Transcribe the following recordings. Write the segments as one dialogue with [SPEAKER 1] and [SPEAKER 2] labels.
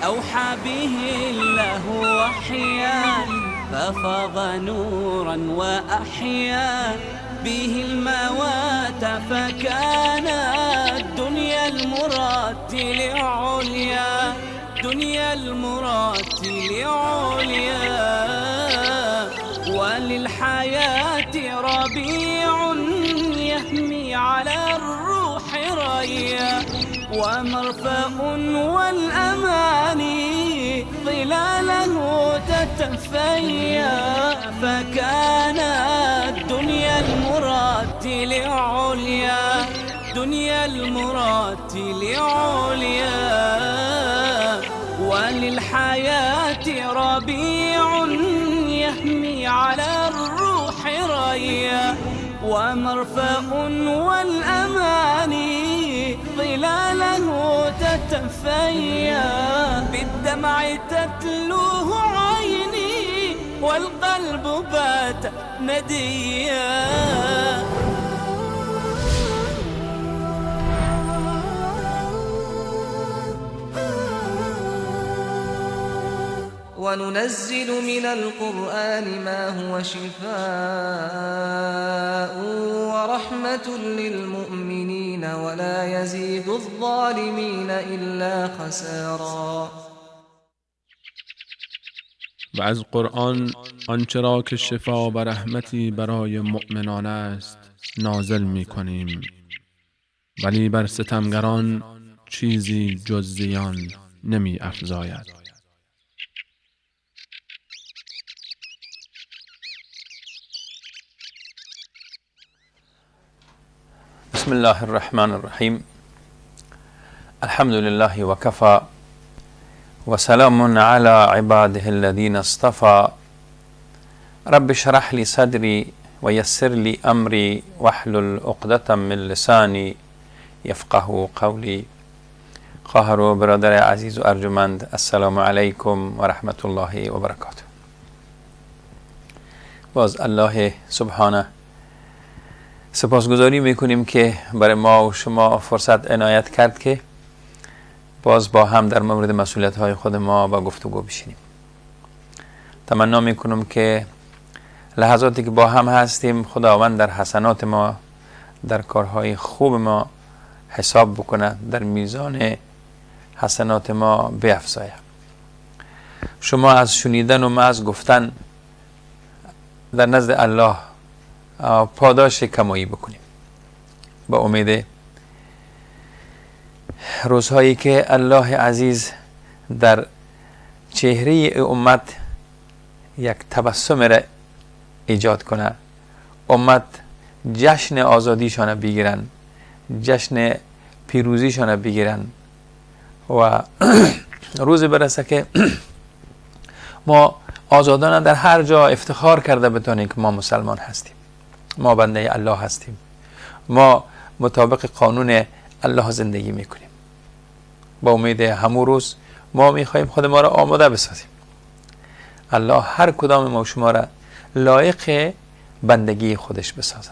[SPEAKER 1] أوحى به الله وحيا ففاض نورا وأحيا به الموات فكان الدنيا المراتل عليا دنيا المراتل عليا وللحياة ربيع يهمي على الروح ريا ومرفأ والأماني ظلاله تتفيا فكان الدنيا المراتل عليا دنيا المراتل عليا وللحياة ربيع يهمي على الروح ريا ومرفأ والأماني ظلاله تتفيا بالدمع تتلوه عيني والقلب بات نديا
[SPEAKER 2] وننزل من القرآن ما هو شفاء ورحمة للمؤمنين ولا يزيد الظالمين إلا خسارا.
[SPEAKER 3] و از قرآن آنچه را که شفا و رحمتی برای مؤمنان است نازل می کنیم، ولی بر ستمگران چیزی جز زیان نمی افزاید.
[SPEAKER 4] بسم الله الرحمن الرحیم. الحمد لله وكفى وسلام على عباده الذين اصطفى. رب اشرح لي صدري ويسر لي امري واحلل عقدة من لساني يفقه قولي. خواهر و برادر عزیز و ارجمند، السلام علیکم و رحمت الله و برکاته. باز الله سبحانه سپاسگزاری میکنیم که برای ما و شما فرصت عنایت کرد که باز با هم در مورد مسئولیت های خود ما با گفتگو بشینیم. تمنا میکنم که لحظاتی که با هم هستیم خداوند در حسنات ما، در کارهای خوب ما حساب بکنه، در میزان حسنات ما بیفزاید. شما از شنیدن و ما از گفتن در نزد الله پاداش کمایی بکنیم، با امید روزهایی که الله عزیز در چهره امت یک تبسم را ایجاد کنه، امت جشن آزادیشان بگیرن، جشن پیروزیشان بگیرن و روز برسه که ما آزادانه در هر جا افتخار کرده بتونیم که ما مسلمان هستیم، ما بنده الله هستیم، ما مطابق قانون الله زندگی میکنیم. با امید همون روز ما میخوایم خود ما را آماده بسازیم. الله هر کدام ما شما را لایق بندگی خودش بسازه،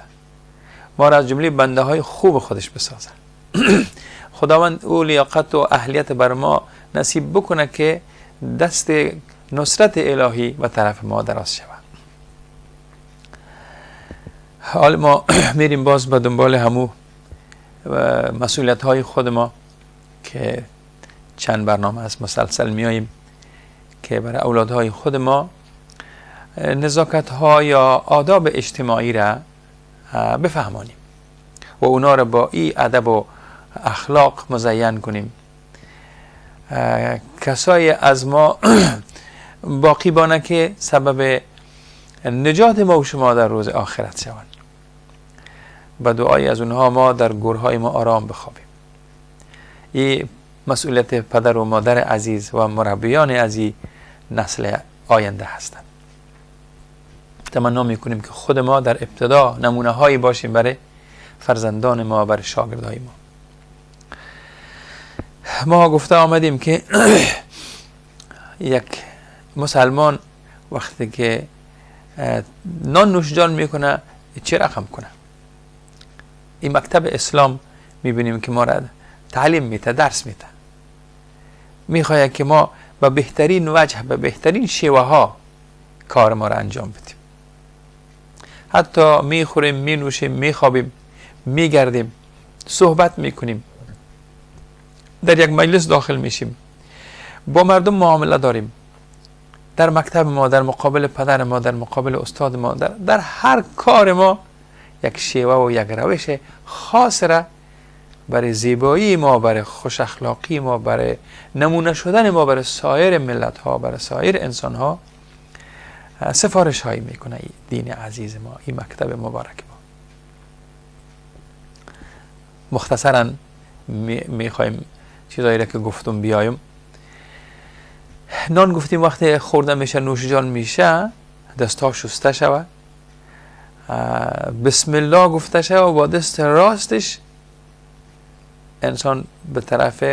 [SPEAKER 4] ما را از جمله بنده های خوب خودش بسازه. خداوند او لیاقت و اهلیت بر ما نصیب بکنه که دست نصرت الهی به طرف ما دراز شود. حال ما میریم باز به دنبال همو مسئولیت های خود ما که چند برنامه از مسلسل میاییم که برای اولادهای خود ما نزاکت ها یا آداب اجتماعی را بفهمانیم و اونا را با این ادب و اخلاق مزین کنیم. کسای از ما باقی بانه که سبب نجات ما و شما در روز آخرت شوند. با دعای از اونها ما در گورهای ما آرام بخوابیم. این مسئولیت پدر و مادر عزیز و مربیان عزیز نسل آینده هستند. تمنا میکنیم که خود ما در ابتدا نمونه هایی باشیم برای فرزندان ما، برای شاگردای ما. ما گفته آمدیم که یک مسلمان وقتی که نان نوشجان میکنه چه رقم کنه؟ این مکتب اسلام میبینیم که ما را تعلیم میده، درس میده. میخواد که ما و بهترین وجه و بهترین شیوه ها کار ما را انجام بدیم. حتی میخوریم، مینوشیم، میخوابیم، میگردیم، صحبت میکنیم، در یک مجلس داخل میشیم، با مردم معامله داریم، در مکتب ما، در مقابل پدر ما، در مقابل استاد ما، در هر کار ما یک شیوه و یک روش خاص را برای زیبایی ما، برای خوش اخلاقی ما، برای نمونه شدن ما برای سایر ملت ها، برای سایر انسان ها سفارش هایی میکنه این دین عزیز ما، این مکتب مبارک ما. مختصرا میخوایم چیزایی را که گفتم بیایم. نان گفتیم وقتی خورده میشه، نوش جان میشه، دستا شسته شود، بسم الله گفته شود و با دست راستش انسان به طرف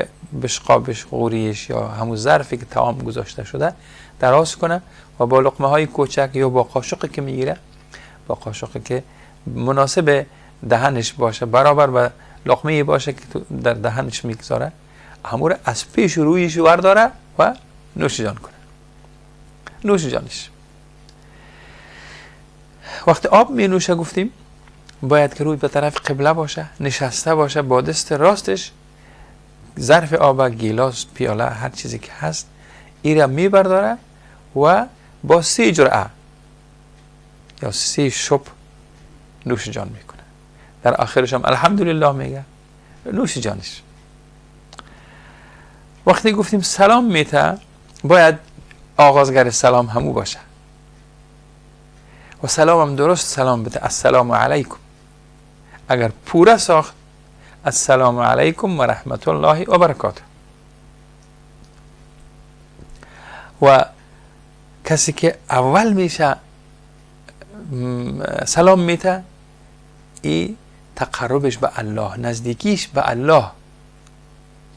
[SPEAKER 4] بشقابش، غوریش یا همون ظرفی که طعام گذاشته شده دراز کنه و با لقمه های کوچک یا با قاشقی که میگیره، با قاشقی که مناسب دهنش باشه، برابر با لقمه باشه که در دهنش میگذاره، همون از پیش رویش ورداره و نوش جان کنه. نوش جانش. وقتی آب می نوشه گفتیم باید که روی به طرف قبله باشه، نشسته باشه، با دست راستش ظرف آب، گیلاس، پیاله، هر چیزی که هست ایره می برداره و با 3 جرعه یا 3 شپ نوش جان میکنه. در آخرش هم الحمدلله میگه، نوش جانش. وقتی گفتیم سلام میته باید آغازگر سلام همو باشه و سلام هم درست سلام بده، السلام علیکم. اگر پوره ساخت السلام علیکم و رحمت الله و برکاته. و کسی که اول میشه سلام میته، این تقربش به الله، نزدیکیش به الله،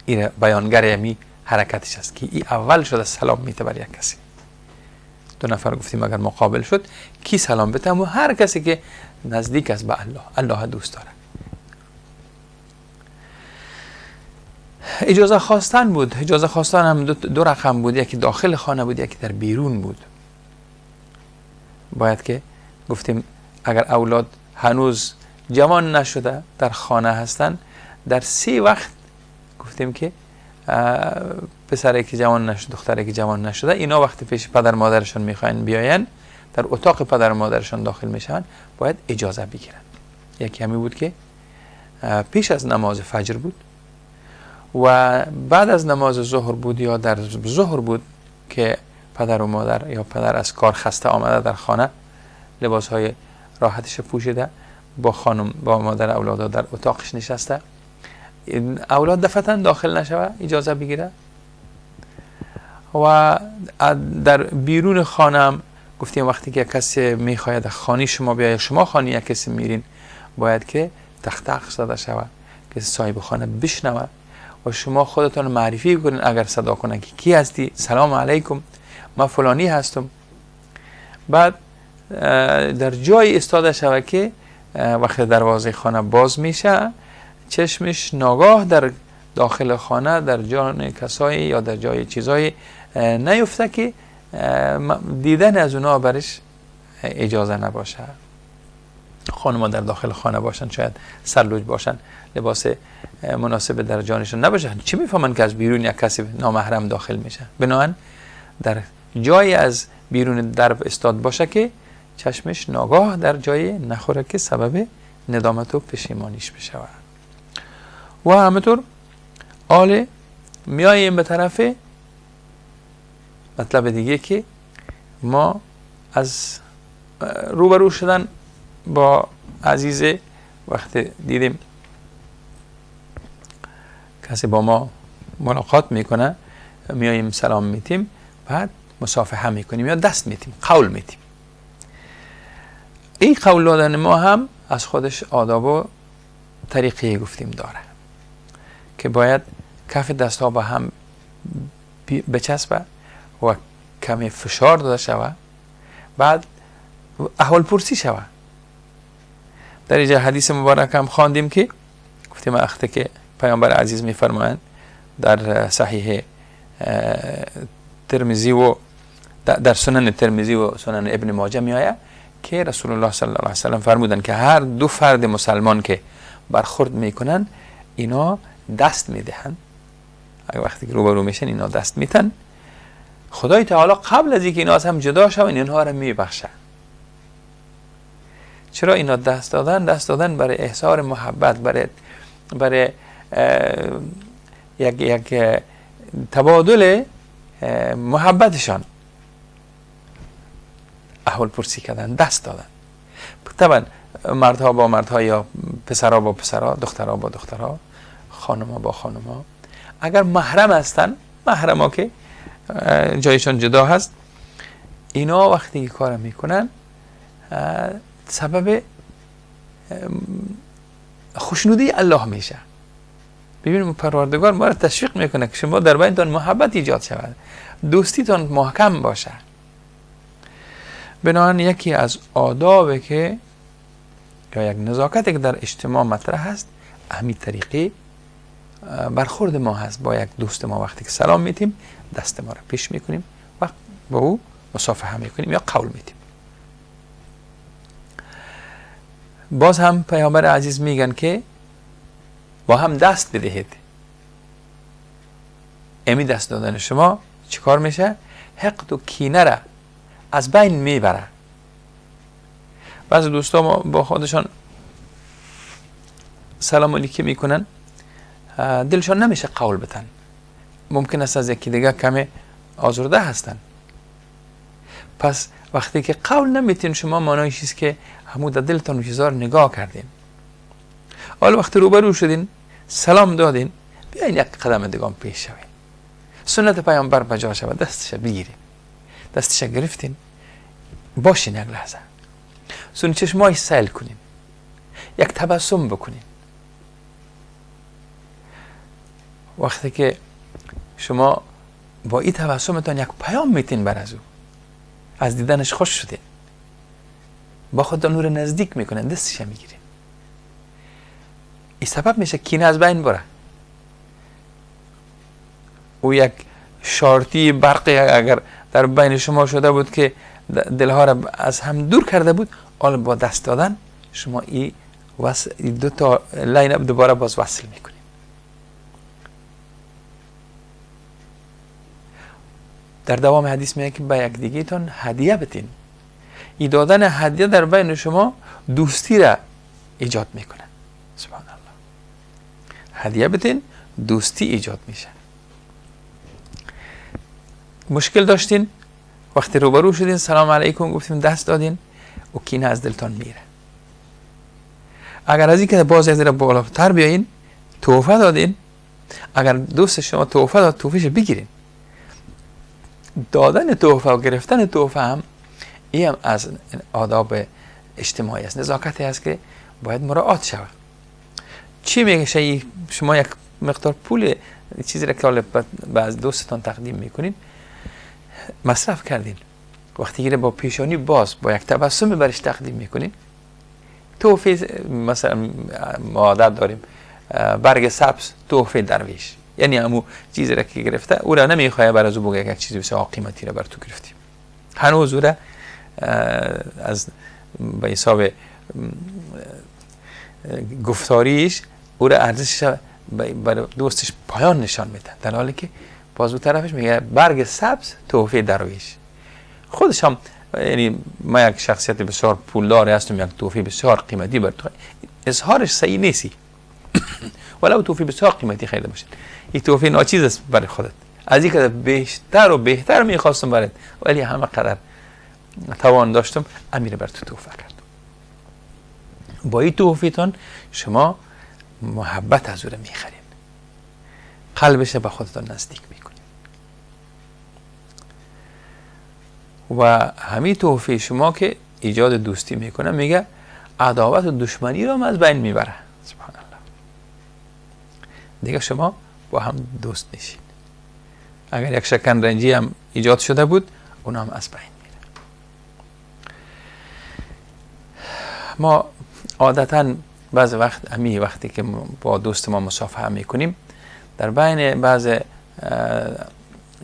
[SPEAKER 4] این بیانگر می حرکتش است که این اول شده سلام میته بر یک کسی. 2 نفر گفتیم اگر مقابل شد کی سلام بده؟ و هر کسی که نزدیک است به الله، الله دوست داره. اجازه خواستن بود. اجازه خواستن هم 2 رقم بود، یکی داخل خانه بود، یکی در بیرون بود. باید که گفتیم اگر اولاد هنوز جوان نشده در خانه هستن، در 3 وقت گفتیم که پسری که جوان نشده، دختری که جوان نشده، اینا وقتی پیش پدر مادرشون میخواین بیاین، در اتاق پدر مادرشون داخل میشن، باید اجازه بگیرن. یکی همی بود که پیش از نماز فجر بود و بعد از نماز ظهر بود یا در ظهر بود که پدر و مادر یا پدر از کار خسته آمده در خانه، لباس های راحتش پوشیده، با خانم با مادر اولاد در اتاقش نشسته، اولاد دفتن داخل نشوه، اجازه بگیره. و در بیرون خانه هم گفتیم وقتی که کسی میخواید خانه شما بیاید، شما خانه یک کسی میرین، باید که تختق زده شوه که صاحب خانه بشنوه و شما خودتون معرفی کنین. اگر صدا کنن که کی هستی، سلام علیکم، من فلانی هستم. بعد در جای استاده شوه که وقتی دروازه خانه باز میشه، چشمش ناگاه در داخل خانه در جان کسایی یا در جای چیزایی نیفته که دیدن از اونا برش اجازه نباشه. خانم در داخل خانه باشن، شاید سرلوج باشن، لباس مناسب در جانشون نباشه، چی میفهمن که از بیرون یک کسی نامحرم داخل میشه؟ بنابراین در جای از بیرون درب استاد باشه که چشمش ناگاه در جای نخوره که سبب ندامت و پشیمانیش بشه. و همینطور آل میاییم به طرف مطلب دیگه که ما از روبرو شدن با عزیز، وقتی دیدیم کسی با ما ملاقات میکنه، میاییم سلام میتیم، بعد مصافحه میکنیم یا دست میتیم، قول میتیم. این قول دادن ما هم از خودش آداب و طریقه گفتیم داره که باید کف دست ها با هم بچسبه و کمی فشار داده شوه، بعد احوال پرسی شوه. در اینجا حدیث مبارک هم خواندیم که گفتیم وقتی که پیامبر عزیز میفرمایند در صحیح ترمذی و در سنن ترمذی و سنن ابن ماجه می آید که رسول الله صلی الله علیه و سلم فرمودن که هر دو فرد مسلمان که برخورد میکنن اینا دست میدهن. اگر وقتی که روبرو میشن اینا دست میتن، خدای تعالی قبل از اینکه اینا از هم جدا شون اینها رو میبخشه. چرا اینا دست دادن برای اظهار محبت، برای یک تبادل محبتشان احوال پرسی کردن، دست دادن. طبعا مردها با مردها یا پسرها با پسرها، دخترها با دخترها، خانمها با خانمها. اگر محرم هستن، محرمها که جایشان جدا هست، اینا وقتی که کار میکنن سبب خوشنودی الله میشه. ببینیم پروردگار ما را تشویق میکنه که شما در بینتان محبت ایجاد شود، دوستیتان محکم باشه. بنابراین یکی از آدابه که یا یک نزاکتی که در اجتماع مطرح هست، همین طریقه برخورد ما هست با یک دوست ما. وقتی که سلام میتیم دست ما را پیش میکنیم و با او مصافحه میکنیم یا قول میتیم. باز هم پیامبر عزیز میگن که با هم دست بدهید. امی دست دادن شما چیکار میشه؟ حقد و کینه را از بین میبره. بعضی دوستا با خودشان سلام علیکم میکنن، دلشان نمیشه قول بتن. ممکن است از یکی دیگه کمی آزرده هستن. پس وقتی که قول نمیتین شما معنیش است که همون در دلتان چیزا رو نگاه کردین. حالا وقتی روبرو شدین سلام دادین، بیاین یک قدم دیگه پیش شوین. سنت پیامبر بجا شود، دستش بگیرین. دستش گرفتین، باشین یک لحظه. سون چشمای سیل کنین. یک تبسم بکنین. وقتی که شما با این تبسمتان یک پیام میتین بر از او، از دیدنش خوش شدین، با خودتان نور نزدیک میکنن، دستش میگیرین. این سبب میشه کینه از بین بره. او یک شارتی برقی اگر در بین شما شده بود که دلها را از هم دور کرده بود، حالا با دست دادن شما این دو تا لاین اپ دوباره باز وصل میکنید. در دوام حدیث میگه که به یک دیگه تان هدیه بتین. این دادن هدیه در بین شما دوستی را ایجاد میکنه. سبحان الله. هدیه بتین، دوستی ایجاد میشه. مشکل داشتین، وقتی روبرو شدین سلام علیکم گفتیم دست دادین و کینه از دلتان میره. اگر از این که باز از این بالاتر بیاین، تحفه دادین، اگر دوست شما تحفه داد تحفهش بگیرین. دادن تحفه و گرفتن تحفه هم این هم از آداب اجتماعی است، نزاکتی است که باید مراعات شود. چی میگه شما یک مقدار پول چیزی را که بعض دوستتان تقدیم میکنین مصرف کردین، وقتی گیره با پیشانی باز با یک تبسم برش تقدیم میکنین. تحفه مثلا ما عادت داریم برگ سبز تحفه درویش، یعنی همون چیزی را که گرفته او را نمیخواه بر از او بگه یک چیزی بسیار قیمتی را بر تو گرفتیم، هنوز او را از به حساب گفتاریش او را ارزشش بر دوستش پایان نشان میده، در حالی که باز او طرفش میگه برگ سبز تحفه درویش. خودش هم یعنی ما یک شخصیت بسیار پولداری هستم، یک تحفه بسیار قیمتی بر تو، اظهارش صحیح نیستی ولو تحفه بسیار قیمتی خریده باشید، این تحفه ناچیز است برای خودت، از این که بیشتر و بهتر میخواستم برات ولی همه قدر توان داشتم امیر بر تو تحفه کردم. با این تحفهتان شما محبت از او را میخرین، قلبش به خودتان نزدیک میکنین و همین تحفه شما که ایجاد دوستی میکنه، میگه عداوت و دشمنی را از بین میبره. سبحان الله. دیگه شما با هم دوست میشین. اگر یک شکنرنجی هم ایجاد شده بود اون هم از بین میره. ما عادتا بعض وقت همین وقتی که با دوست ما مصافحه میکنیم، در بین بعض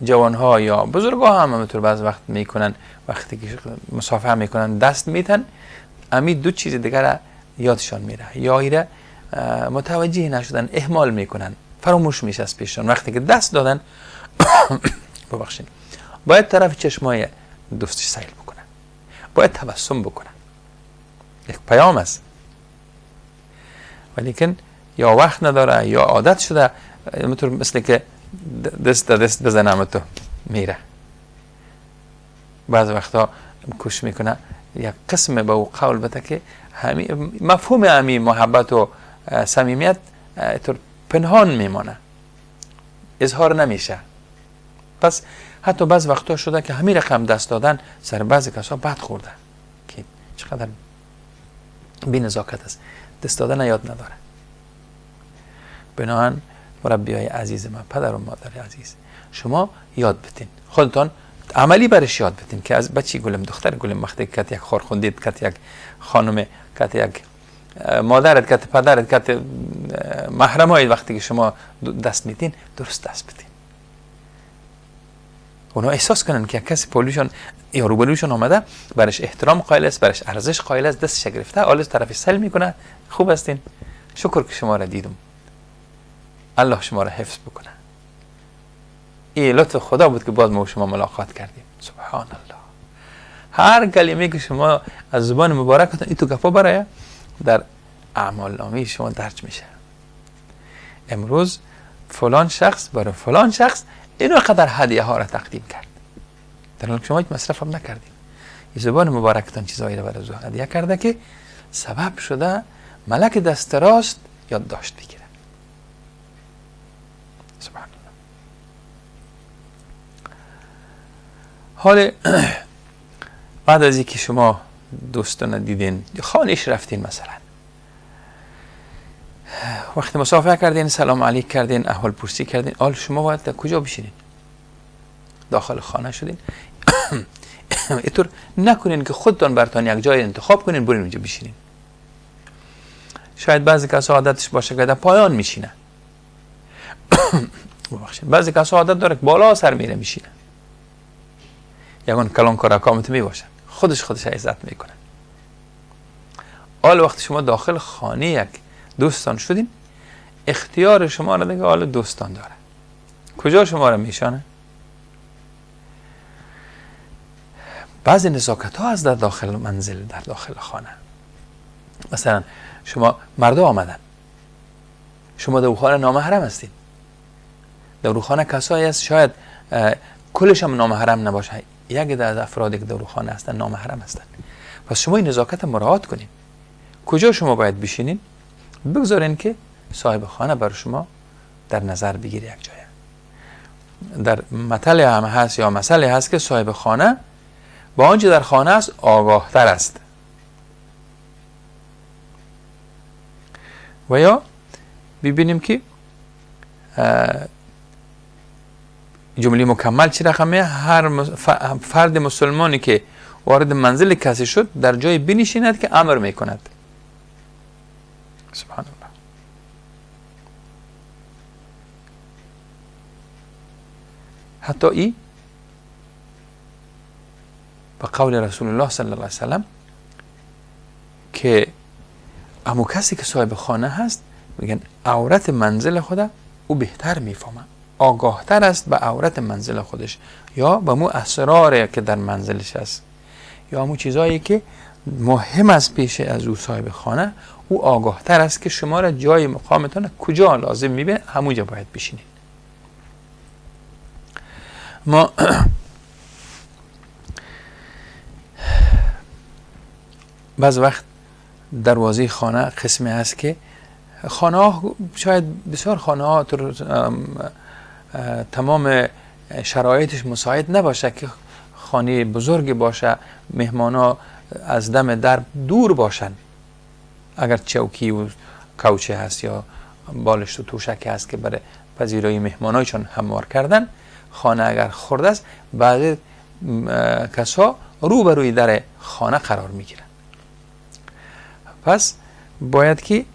[SPEAKER 4] جوان ها یا بزرگ ها هم همینطور بعض وقت میکنن، وقتی که مصافحه میکنن دست میتن، امی دو چیز دیگر یادشان میره، یا ایره متوجه نشدن، اهمال میکنن، فراموش میشه از پیششان. وقتی که دست دادن ببخشید، باید طرف چشمای دوستش سیل بکنن، باید تبسم بکنن، یک پیام است. ولیکن یا وقت نداره یا عادت شده، همونطور مثل که دست بزنم تو میره. بعض وقتا کش میکنه یک قسم به او قول بده که مفهوم همی محبت و صمیمیت طور پنهان میمانه، اظهار نمیشه. پس حتی بعض وقتا شده که همین رقم دست دادن سر بعضی کسا بد خورده که چقدر بی نزاکت است، دست دادن یاد نداره. بناهن مربیای عزیز من، پدر و مادر عزیز، شما یاد بتین، خودتان عملی برش یاد بتین که از بچی گلم، دختر گلم، وقتی کت یک خورخوندید، کت یک خانم، کت یک مادرت، کت پدرت، کت محرمای، وقتی که شما دست میتین درست دست بتین. اونا احساس کنن که کسی پولیشون یا روبروشون آمده، برش احترام قائل است، برش ارزش قائل است، دستش گرفته، آلش طرف سل میکنه، خوب هستین، شکر که شما را دیدم، الله شما را حفظ بکنه. این لطف خدا بود که باز ما شما ملاقات کردیم. سبحان الله. هر کلمه که شما از زبان مبارکتون این تو گفا برای در اعمال نامه شما درج میشه. امروز فلان شخص برای فلان شخص اینو قدر هدیه ها را تقدیم کرد، در حالی که شما هیچ مصرف هم نکردید. این زبان مبارکتون چیزایی را برای هدیه کرده که سبب شده ملک دست راست یادداشت بگیره. سبحان الله. حال بعد از اینکه شما دوستان دیدین، خانهش رفتین، مثلا وقتی مصافحه کردین، سلام علیک کردین، احوال پرسی کردین، حال شما باید در کجا بشینین؟ داخل خانه شدین. اینطور نکنین که خودتان برتان یک جای انتخاب کنین برین اونجا بشینین. شاید بعضی کسا عادتش باشه که در پایان میشینه، بعضی کسا عادت داره که بالا سر میره میشینه، یگان کلان کارکامت میباشن، خودش عزت میکنن. حال وقتی شما داخل خانه یک دوستان شدین، اختیار شما را دیگه حال دوستان داره، کجا شما را میشانه. بعضی نزاکت ها از در داخل منزل، در داخل خانه، مثلا شما مردا آمدن، شما در خانه نامحرم هستین، در خانه کسایی هست شاید کلش هم نامحرم نباشه، یک از افرادی که در خانه هستن نامحرم هستن. پس شما این نزاکت مراعات کنین. کجا شما باید بشینین؟ بگذارین که صاحب خانه بر شما در نظر بگیره یک جایه. در مطلع هم هست یا مسئله هست که صاحب خانه با آنچه در خانه است آگاه تر است. و یا ببینیم که جمله مکمل چی رقمه؟ هر فرد مسلمانی که وارد منزل کسی شد در جای بنشیند که امر میکند. سبحان الله. حتی ای به قول رسول الله صلی الله علیه وسلم که امو کسی که صاحب خانه هست میگن عورت منزل خود او بهتر میفهمه، آگاه تر است به عورت منزل خودش، یا به مو اسراری که در منزلش است، یا مو چیزایی که مهم است پیش از او صاحب خانه، او آگاه تر است که شما را جای مقامتان کجا لازم میبینه، همونجا باید بشینید. ما بعض وقت دروازه خانه قسمی هست که خانه ها، شاید بسیار خانه ها تمام شرایطش مساعد نباشه که خانه بزرگ باشه، مهمان ها از دم در دور باشن، اگر چوکی و کوچه هست یا بالشت و توشک هست که برای پذیرایی مهمانایشان هموار کردن، خانه اگر خورده است بعضی کسا روبروی در خانه قرار میگیرن. پس باید که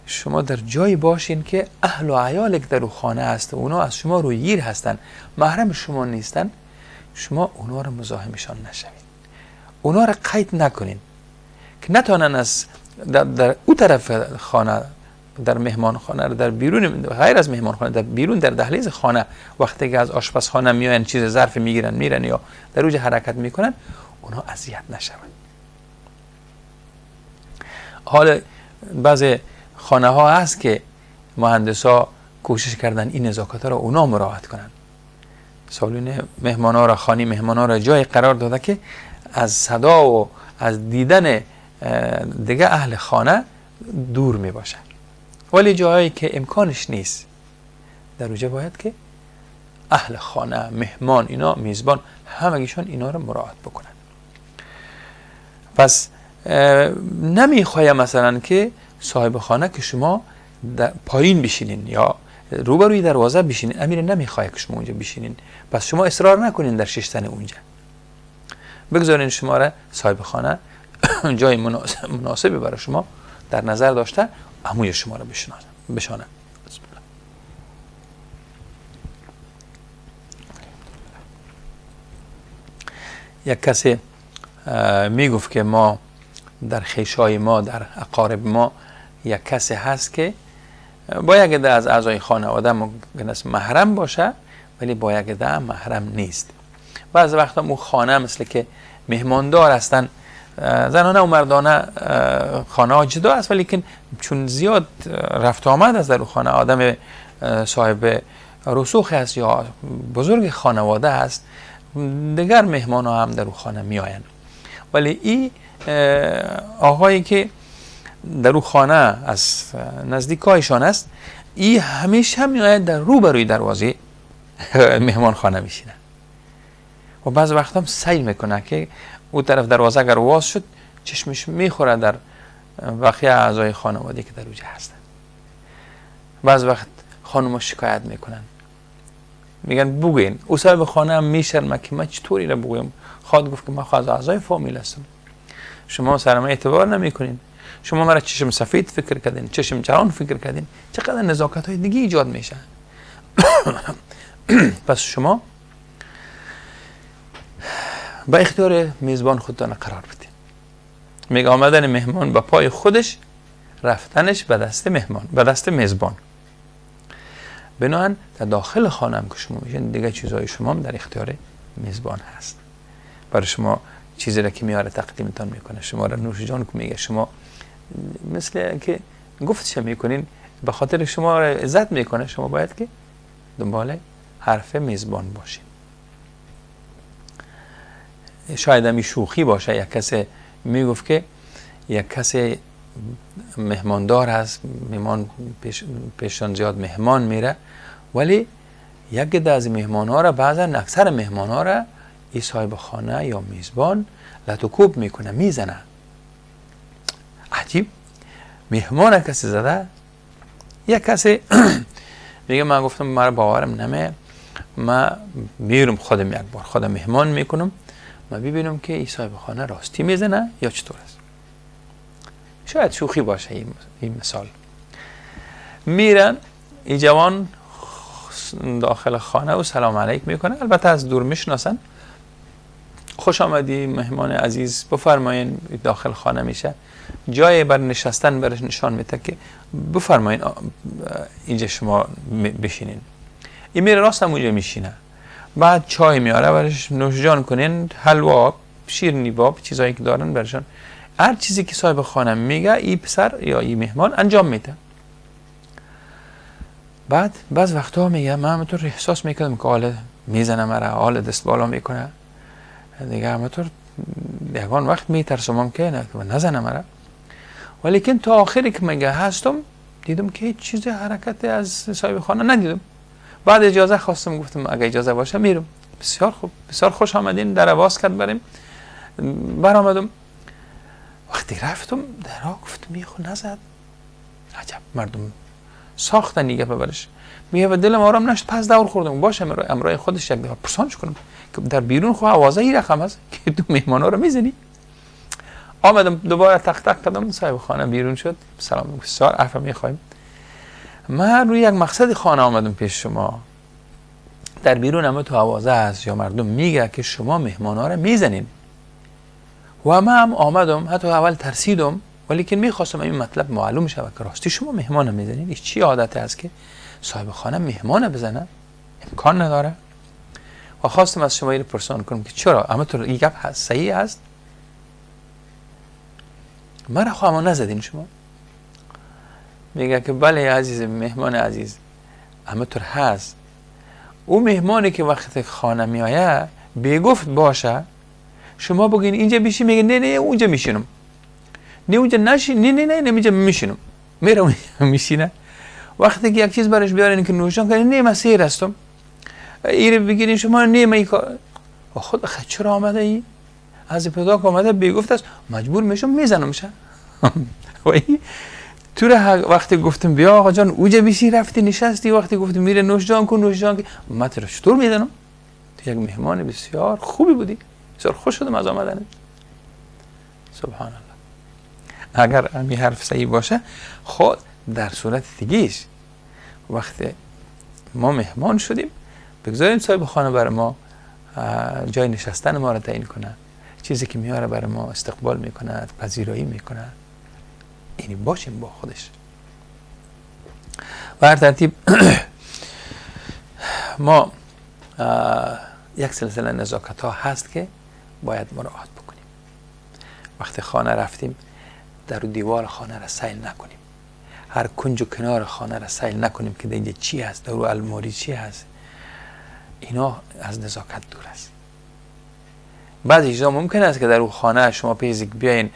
[SPEAKER 4] شما در جایی باشین که اهل و عیال که در خانه هست و اونا از شما رویگیر هستن، محرم شما نیستن، شما اونا رو مزاحمشان نشوید، اونا رو قید نکنین که نتونن از در او طرف خانه، در مهمان خانه، در بیرون، غیر از مهمان خانه، در بیرون در دهلیز خانه وقتی که از آشپزخانه میاین چیز ظرف میگیرن میرن یا در اوج حرکت میکنن، اونا اذیت نشون. حالا بعضی خانه ها هست که مهندس ها کوشش کردن این نزاکت ها رو اونا مراعات کنن. سالون مهمان ها را، خانه مهمان ها را جای قرار داده که از صدا و از دیدن دیگه اهل خانه دور می باشه. ولی جایی که امکانش نیست، در اونجا باید که اهل خانه، مهمان، اینا میزبان، همگیشون اینا رو مراعات بکنن. پس نمیخوایم مثلا که صاحب خانه که شما پایین بشینین یا روبروی دروازه بشینین، امیر نمیخواد که شما اونجا بشینین، پس شما اصرار نکنین در ششتن اونجا، بگذارین شما را صاحب خانه جای مناسبی برای شما در نظر داشته عموی شما را بشانه. یک کسی میگفت که ما در خیشای ما، در اقارب ما یک کسی هست که با یک عده از اعضای خانواده محرم باشه ولی با یک عده محرم نیست. بعض وقتا اون خانه مثل که مهماندار هستن، زنانه و مردانه خانه ها جدا است، ولی که چون زیاد رفت آمد است در اون خانه، آدم صاحب رسوخ است یا بزرگ خانواده است، دیگر مهمان ها هم در اون خانه می آین. ولی این آقایی که در اون خانه از نزدیکایشان است، این همیشه می آید در روبروی دروازه مهمان خانه میشینه و بعض وقت هم سیل میکنه که اون طرف دروازه اگر واز شد چشمش میخوره در بقیه اعضای خانواده که در اونجا هستن. بعض وقت خانوما شکایت میکنن، میگن بگوین. او صاحب خانه هم میشرمه که من چطوری را بگویم، خواهد گفت که من از اعضای فامیل هستم، شما سر من اعتبار نمیکنین، شما مرا چشم سفید فکر کردین، چشم جهان فکر کردین، چقدر نزاکت های دیگه ایجاد میشه. پس شما با اختیار میزبان خودتان قرار بدین. میگه آمدن مهمان با پای خودش، رفتنش به دست مهمان، به دست میزبان. بنابراین در داخل خانه هم که شما میشین، دیگه چیزهای شما هم در اختیار میزبان هست. برای شما چیزی را که میاره تقدیمتان میکنه، شما را نوش جان که میگه، شما مثل که گفتش میکنین، به خاطر شما را عزت میکنه، شما باید که دنبال حرف میزبان باشین. شاید همی شوخی باشه، یک کسی میگفت که یک کسی مهماندار هست، مهمان پیشان زیاد مهمان میره، ولی یک عده از مهمان ها را، بعضا اکثر مهمان ها را ای صاحب خانه یا میزبان لطوکوب میکنه، میزنه. عجیب، مهمان کسی زده. یک کسی میگه من گفتم مرا باورم نمیه، من میرم خودم یک بار خودم مهمان میکنم، من ببینم که ای صاحب خانه راستی میزنه یا چطور است. شاید شوخی باشه این مثال. میرن این جوان داخل خانه و سلام علیک میکنه، البته از دور میشناسن. خوش آمدی مهمان عزیز، بفرمایین. داخل خانه میشه، جای بر نشستن برش نشان میده که بفرمایین اینجا شما بشینین. این میره راست هم اونجا میشینه، بعد چای میاره برش نوشجان کنین، حلوا، شیرینی باب، چیزایی که دارن برشان، هر چیزی که صاحب خانه میگه این پسر یا این مهمان انجام میده. بعد بعض وقتا میگه من همونطور احساس میکنم که حال میزنه مرا، حال دست بالا میکنه دیگه، همونطور یکان وقت میترسم که نزنه مرا، ولی که تا آخری که میگه هستم دیدم که هیچ چیز حرکت از صاحب خانه ندیدم. بعد اجازه خواستم، گفتم اگه اجازه باشه میرم. بسیار خوب، بسیار خوش آمدین، در باز کرد برآمدم. وقتی رفتم در ها گفتم میخو نزد. عجب مردم ساختن دیگه ببرش. میگه و دلم آرام نشد، پس دور خوردم. باشه امرای خودش یک دفعه پرسانش کنم که در بیرون خو آوازه ای رقم هست که تو مهمانا رو میزنی. آمدم دوباره تق تق کردم، صاحب خانه بیرون شد. سلام بسیار عفو میخوایم، من روی یک مقصد خانه آمدم پیش شما. در بیرون همه تو آوازه هست یا مردم میگه که شما مهمان ها رو میزنین و من هم آمدم، حتی اول ترسیدم ولی که میخواستم این مطلب معلوم شود که راستی شما مهمان میزنین. این چی عادت است که صاحب خانه مهمان بزنه؟ امکان نداره. و خواستم از شما این پرسان کنم که چرا؟ اما تو این گپ هست، صحیح است؟ مرا خواهم نزدین شما؟ میگه که بله عزیز، مهمان عزیز اما تو هست. او مهمانی که وقت خانه میآیه بگفت باشه، شما بگین اینجا بشی، میگه نه نه اونجا میشینم، نه اونجا نشین، نه نه نه اینجا میشینم، میرم میشینه. وقتی که یک چیز برش بیارین که نوشان کنین، نه من سیر هستم، ایره بگیرین شما، نه من خود چرا آمده ای؟ از ابتدا که آمده بگفت است، مجبور میشم میزنم شه. و این تو وقتی گفتم بیا آقا جان اوجا بیشی رفتی نشستی، وقتی گفتم میره نوش جان کن نوش جان کن، من تو را چطور میدنم؟ تو یک مهمان بسیار خوبی بودی، بسیار خوش شدم از آمدنت. سبحان الله. اگر این حرف صحیح باشه، خود در صورت دیگیش وقتی ما مهمان شدیم بگذاریم صاحب خانه برای ما جای نشستن ما را تعیین کنه، چیزی که میاره برای ما استقبال میکنه، پذیرایی میکنه، یعنی باشیم با خودش. و هر ترتیب ما یک سلسله نزاکت ها هست که باید مراعات بکنیم. وقتی خانه رفتیم در دیوار خانه را سیل نکنیم، هر کنج و کنار خانه را سیل نکنیم که اینجا چی هست، در الماری چی هست. اینا از نزاکت دور است. بعضی چیزا ممکن است که در اون خانه شما پیزیک بیاین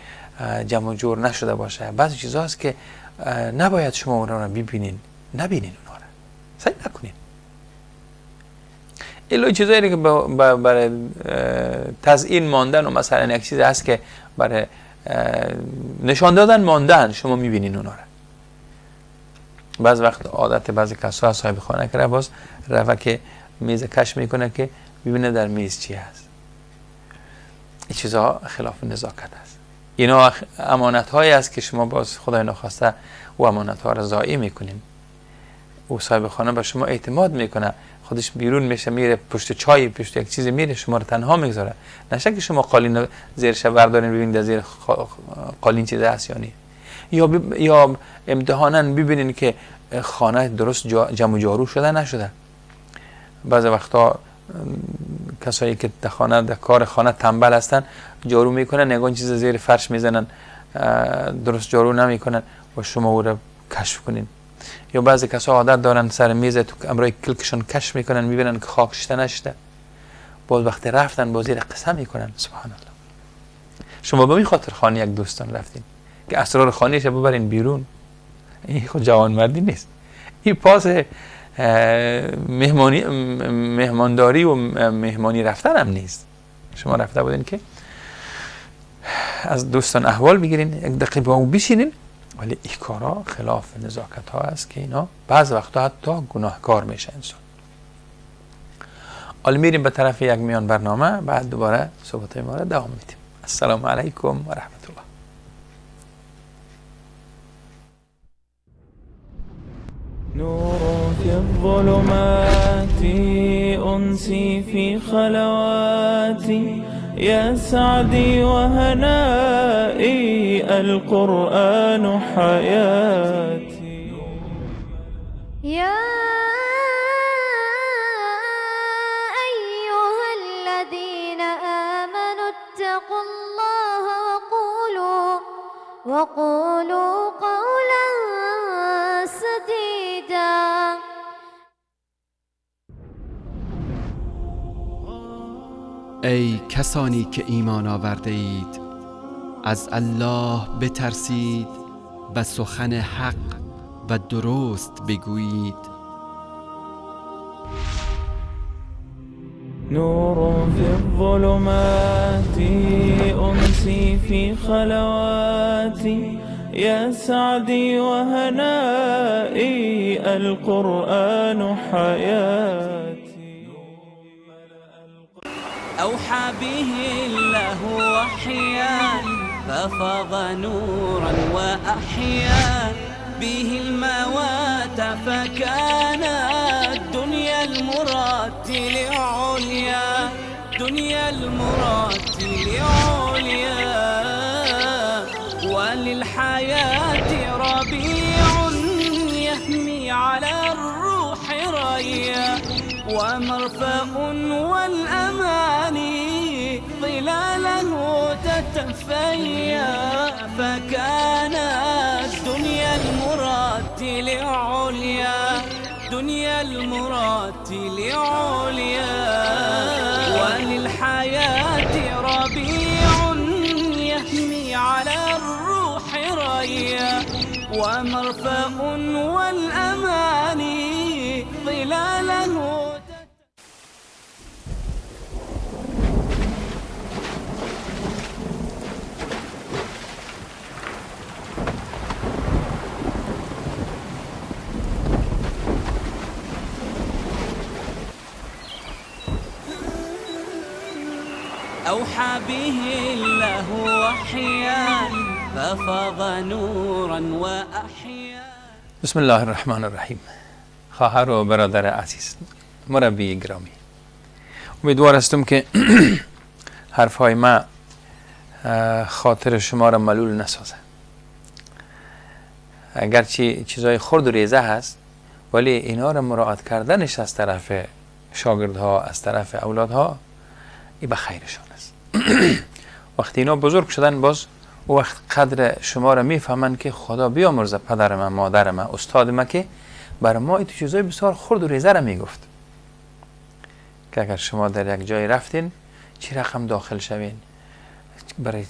[SPEAKER 4] جمع و جور نشده باشه. بعضی چیزا هست که نباید شما اونها را ببینین، نبینین اونها را، سعی نکنین. ایلو چیزایی که برای تزیین ماندن و مثلا یک چیز هست که برای نشان دادن ماندن شما میبینین اونها را. بعض وقت عادت بعضی کسا صاحب خانه کرده باز رفت که میز کش میکنه که ببینه در میز چی هست. این چیزها خلاف نزاکت است. اینا امانت هایی است که شما باز خدای نخواسته او امانت ها را ضایع میکنین. او صاحب خانه به شما اعتماد میکنه، خودش بیرون میشه میره پشت چای پشت یک چیز میره، شما رو تنها میگذاره. نشه که شما قالین زیرش بردارین ببینید زیر قالین چیز هست یا نه. یا امتحانا ببینین که خانه درست جمع و جارو شده نشده. بعضی وقتا کسایی که در کار خانه تنبل هستن جارو میکنن، نگاه چیز زیر فرش میزنن، درست جارو نمیکنن و شما او را کشف کنین. یا بعضی کسا عادت دارن سر میز تو امرای کلکشون کشف میکنن، میبینن که خاک شته نشده، باز وقتی رفتن باز زیر قسم میکنن. سبحان الله. شما به این خاطر خانه یک دوستان رفتین که اسرار خانهش ببرین بیرون؟ این خود جوانمردی نیست، این پاس مهمانداری و مهمانی رفتن هم نیست. شما رفته بودین که از دوستان احوال بگیرین، یک دقیقه با او بشینین، ولی این کارا خلاف نزاکت ها است که اینا بعض وقتا حتی گناهکار میشه انسان. حالا میریم به طرف یک میان برنامه، بعد دوباره صحبت ما را دوام میدیم. السلام علیکم و رحمت الله.
[SPEAKER 1] نور في الظلمات أنسي في خلواتي يا سعدي وهنائي القرآن حياتي
[SPEAKER 5] يا أيها الذين آمنوا اتقوا الله وقولوا قولا سديدا.
[SPEAKER 6] ای کسانی که ایمان آورده اید، از الله بترسید و سخن حق و درست بگویید.
[SPEAKER 1] نور في الظلمات أنسي في خلواتي يا سعدي وهنائي القرآن حياتي. أوحى به الله وحيا
[SPEAKER 7] ففاض نورا وأحيا به الموات فكان دنيا المراتل عليا دنيا المراتل عليا وللحياة ربيع يهمي على الروح ريا ومرفأ والأماني ظلاله تتفيا فكانت دنيا المراتل عليا دنيا المراتل عليا وللحياة ربيع يهمي على الروح ريا ومرفأ والأماني ظلاله أوحى به الله وحيا ففاض نورا وأحيا.
[SPEAKER 4] بسم الله الرحمن الرحیم. خواهر و برادر عزیز، مربی گرامی، امیدوار هستم که حرفهای ما خاطر شما را ملول نسازه. اگرچه چیزای خرد و ریزه هست، ولی اینا را مراعات کردنش از طرف شاگردها، از طرف اولادها، این به خیرشان است. وقتی اینا بزرگ شدن، باز او وقت قدر شما را میفهمن که خدا بیامرزه پدر من، مادر من، استاد من که برای ما این چیزای بسیار خرد و ریزه را میگفت که اگر شما در یک جای رفتین چی رقم داخل شوین، برای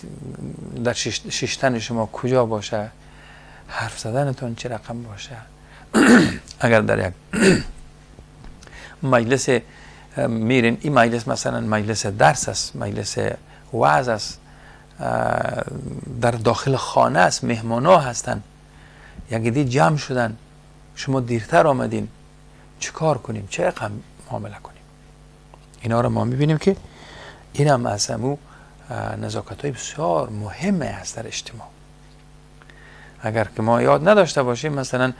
[SPEAKER 4] در ششتن شما کجا باشه، حرف زدنتون چی رقم باشه. اگر در یک مجلس میرین، این مجلس مثلا مجلس درس است، مجلس وعظ است، در داخل خانه است، مهمانا هستن، یک دی جمع شدن، شما دیرتر آمدین، چه کار کنیم، چه رقم معامله کنیم. اینا رو ما میبینیم که این هم از همون نزاکت های بسیار مهمه است در اجتماع. اگر که ما یاد نداشته باشیم، مثلا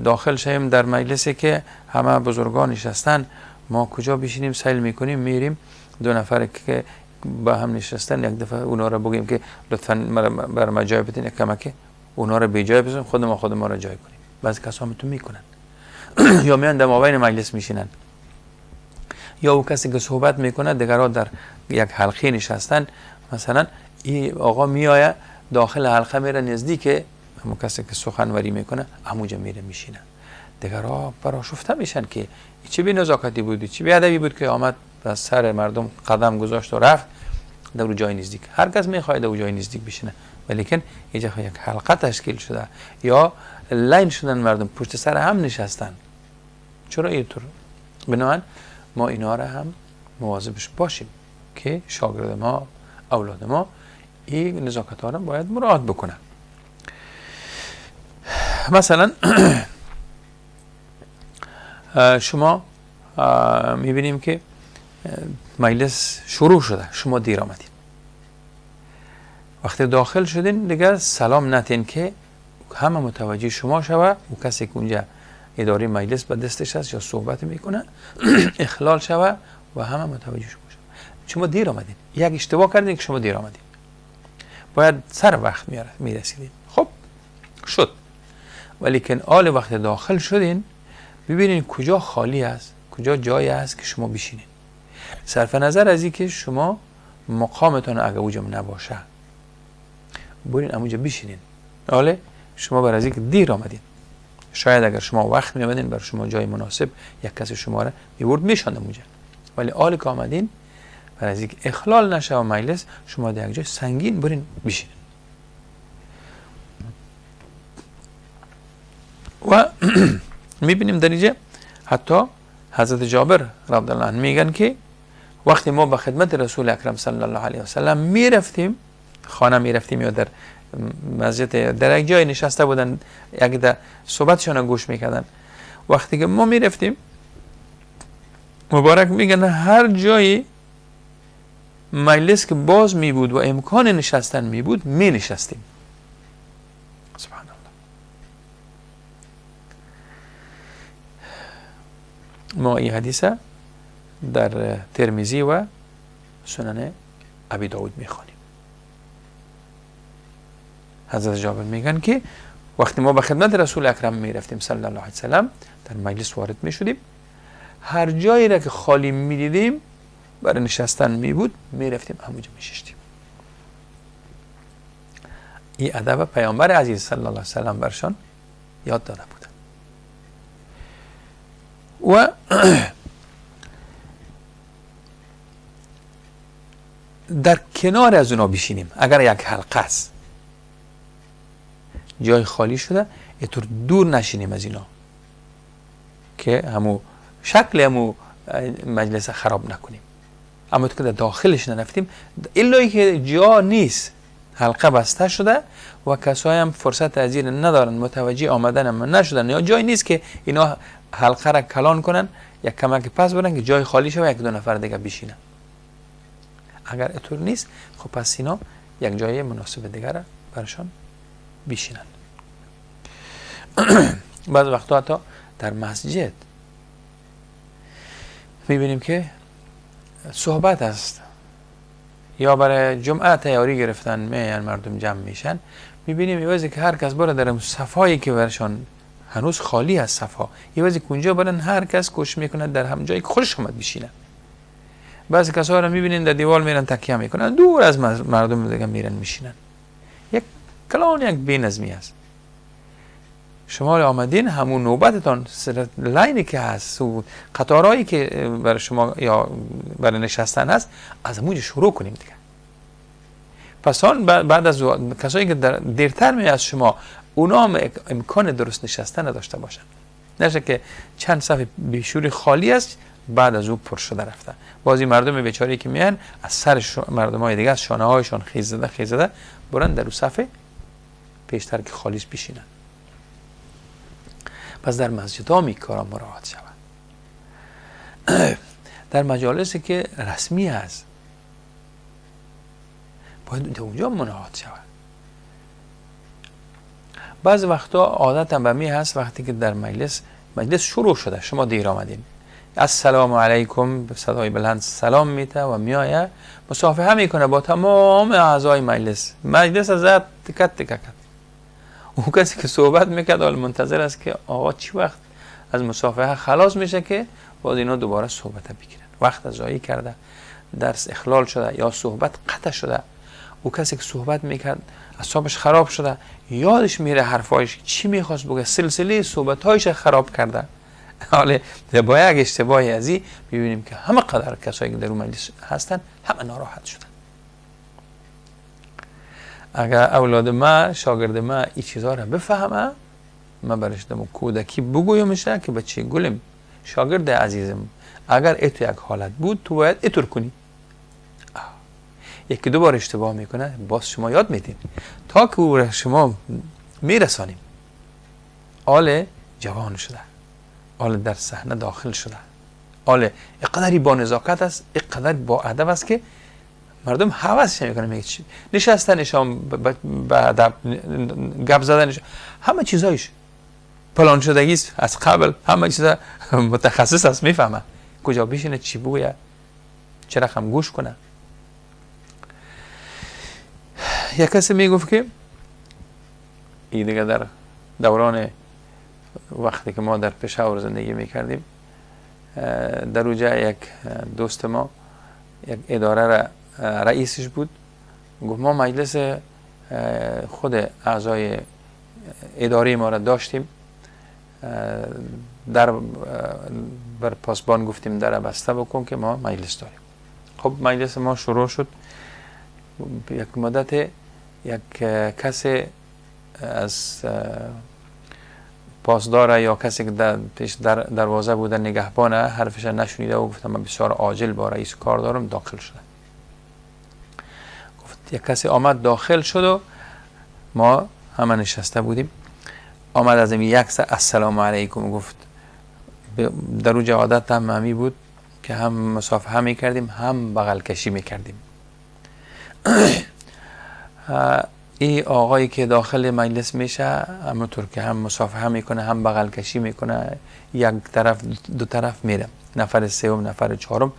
[SPEAKER 4] داخل شیم در مجلسی که همه بزرگان نشستن، ما کجا بشینیم سیل میکنیم، میریم دو نفر که با هم نشستن، یک دفعه اونا رو بگیم که لطفاً بر ما جای بدین، یک کمک اونا رو به جای بزنیم، خود ما رو جای کنیم. بعضی کسا هم تو میکنن یا میان در مابین مجلس میشینن، یا او کسی که صحبت میکنه دیگرها در یک حلقه نشستن، مثلا این آقا میآید داخل حلقه میره نزدیک همون کسی که سخنوری میکنه، همونجا میره میشینه. دیگرها برآشفته میشن که چه بی نزاکتی بود، چه بی ادبی بود که آمد و سر مردم قدم گذاشت و رفت در اون جای نزدیک. هر کس میخواد در اون جای نزدیک بشینه، ولیکن اینجا یک حلقه تشکیل شده یا لاین شدن، مردم پشت سر هم نشستن. چرا اینطور؟ بنابراین ما اینا را هم مواظبش باشیم که شاگرد ما، اولاد ما این نزاکت ها را باید مراعات بکنن. مثلا شما میبینیم که مجلس شروع شده، شما دیر آمدین، وقتی داخل شدین دیگر سلام نتین که همه متوجه شما شوه، و کسی که اونجا اداره مجلس به دستش هست یا صحبت میکنه اخلال شوه و همه متوجه شما شوه. شما دیر آمدین، یک اشتباه کردین که شما دیر آمدین، باید سر وقت میرسیدین. خب شد، ولیکن آل وقت داخل شدین ببینین کجا خالی است، کجا جایی است که شما بشینین. صرف نظر از این که شما مقامتون اگه اوجا نباشه، برین اموجا بشینین. آله شما بر از این که دیر آمدین، شاید اگر شما وقت میامدین بر شما جای مناسب یک کسی شما را میبرد میشاند اونجا، ولی آل که آمدین بر از این که اخلال نشه و مجلس، شما در یک جای سنگین برین بشینین. و میبینیم در اینجا حتی حضرت جابر رضی الله عنه میگن که وقتی ما به خدمت رسول اکرم صلی الله علیه و سلم میرفتیم، خانه میرفتیم یا در مسجد در یک جای نشسته بودن، یک در صحبتشون گوش میکردن، وقتی که ما میرفتیم مبارک میگن هر جایی مجلس که باز می بود و امکان نشستن می بود می نشستیم. سبحان الله. ما این حدیث در ترمذی و سنن ابی داود می خوانیم. حضرت جابر میگن که وقتی ما به خدمت رسول اکرم می رفتیم صلی الله علیه وسلم در مجلس وارد می شدیم، هر جایی را که خالی می دیدیم برای نشستن می بود می رفتیم همونجا می شستیم. این ادب پیامبر عزیز صلی الله علیه وسلم برشان یاد داده بودن. و در کنار از اونا بشینیم. اگر یک حلقه است جای خالی شده اینطور دور نشینیم از اینا که همو شکل همو مجلس خراب نکنیم. اما تو که در داخلش نرفتیم الا که جا نیست، حلقه بسته شده و کسایی هم فرصت از این ندارن، متوجه آمدن هم نشدن یا جای نیست که اینا حلقه را کلان کنن یا کمک پس برن که جای خالی شه و یک دو نفر دیگه بشینن. اگر اینطور نیست خب پس اینا یک جای مناسب دیگر را برشان بشینن. بعض وقتا حتی در مسجد میبینیم که صحبت است یا برای جمعه تیاری گرفتن میان مردم جمع میشن، میبینیم یه وقتی که هر کس بره در صفایی که برشان هنوز خالی از صفا، یه وقتی که اونجا برن هر کس کوشش میکنه در هم جایی که خوش آمد بشینن. بعضی کسا رو میبینین در دیوار میرن تکیه میکنن، دور از مردم دیگه میرن میشینن. یک کلان یک بی‌نظمی است. شما آمدین همون نوبتتان لاینی که هست و قطارهایی که برای شما یا برای نشستن هست از همونجا شروع کنیم دیگه. پس آن بعد از کسایی که دیرتر می از شما اونا هم امکان درست نشستن نداشته باشن، نشه که چند صف بیشوری خالی است بعد از او پر شده رفته. بعضی مردم بیچاره که میان از سر مردمای دیگه از شانه هایشان خیز زده برن در اون صف پیشتر که خالیش بشینن. پس در مسجد ها می کارا مراعات شود. در مجالسی که رسمی است باید اونجا مراعات شود. بعض وقتا عادت هم به می هست وقتی که در مجلس شروع شده شما دیر آمدین، السلام علیکم به صدای بلند سلام میته و میایه مصافحه میکنه با تمام اعضای مجلس از تکت اون کسی که صحبت میکرد حال منتظر است که آقا چی وقت از مصافحه خلاص میشه که باز اینا دوباره صحبت بگیرن. وقت ضایع کرده، درس اخلال شده یا صحبت قطع شده. او کسی که صحبت میکرد اعصابش خراب شده، یادش میره حرفایش چی میخواست بگه، سلسله صحبتایش خراب کرده. حالا با یک اشتباهی ازی ببینیم که همه قدر کسایی که در اون مجلس هستن همه ناراحت شدن. اگر اولاد ما شاگرد ما این چیزها را بفهمه، من برش دمو کودکی بگویم میشه که بچه گلم شاگرد عزیزم اگر ایتو یک حالت بود تو باید ایتور کنی. یکی دو بار اشتباه میکنه باز شما یاد میدین تا که او را شما میرسانیم. آل جوان شده، آل در صحنه داخل شده، آل اقدری با نزاکت است، اقدری با ادب است که مردم حواسش نمیکنه. میگه چی نشستنشان به ادب، گپ زدنش، همه چیزایش پلان شدگی است از قبل، همه چیزا متخصص است، میفهمه کجا بشینه، چی بگوید، چه رقم گوش کنه. یک کسی میگفت که این دیگه در دوران وقتی که ما در پشاور زندگی میکردیم، در اونجا یک دوست ما یک اداره را رئیسش بود، گفت ما مجلس خود اعضای اداره ما را داشتیم، در بر پاسبان گفتیم در بسته بکن که ما مجلس داریم. خب مجلس ما شروع شد. یک مدت یک کسی از پاسدار یا کسی که پیش دروازه بوده نگهبانه حرفش نشنیده و گفتم من بسیار عاجل با رئیس کار دارم، داخل شده. گفت یک کسی آمد داخل شد و ما همه نشسته بودیم، آمد از این یک السلام علیکم گفت. در اون عادت هم همی بود که هم مصافحه میکردیم هم بغل کشی میکردیم. این آقایی که داخل مجلس میشه همونطور که هم مصافحه میکنه هم بغل کشی میکنه، یک طرف دو طرف میره، نفر سوم نفر چهارم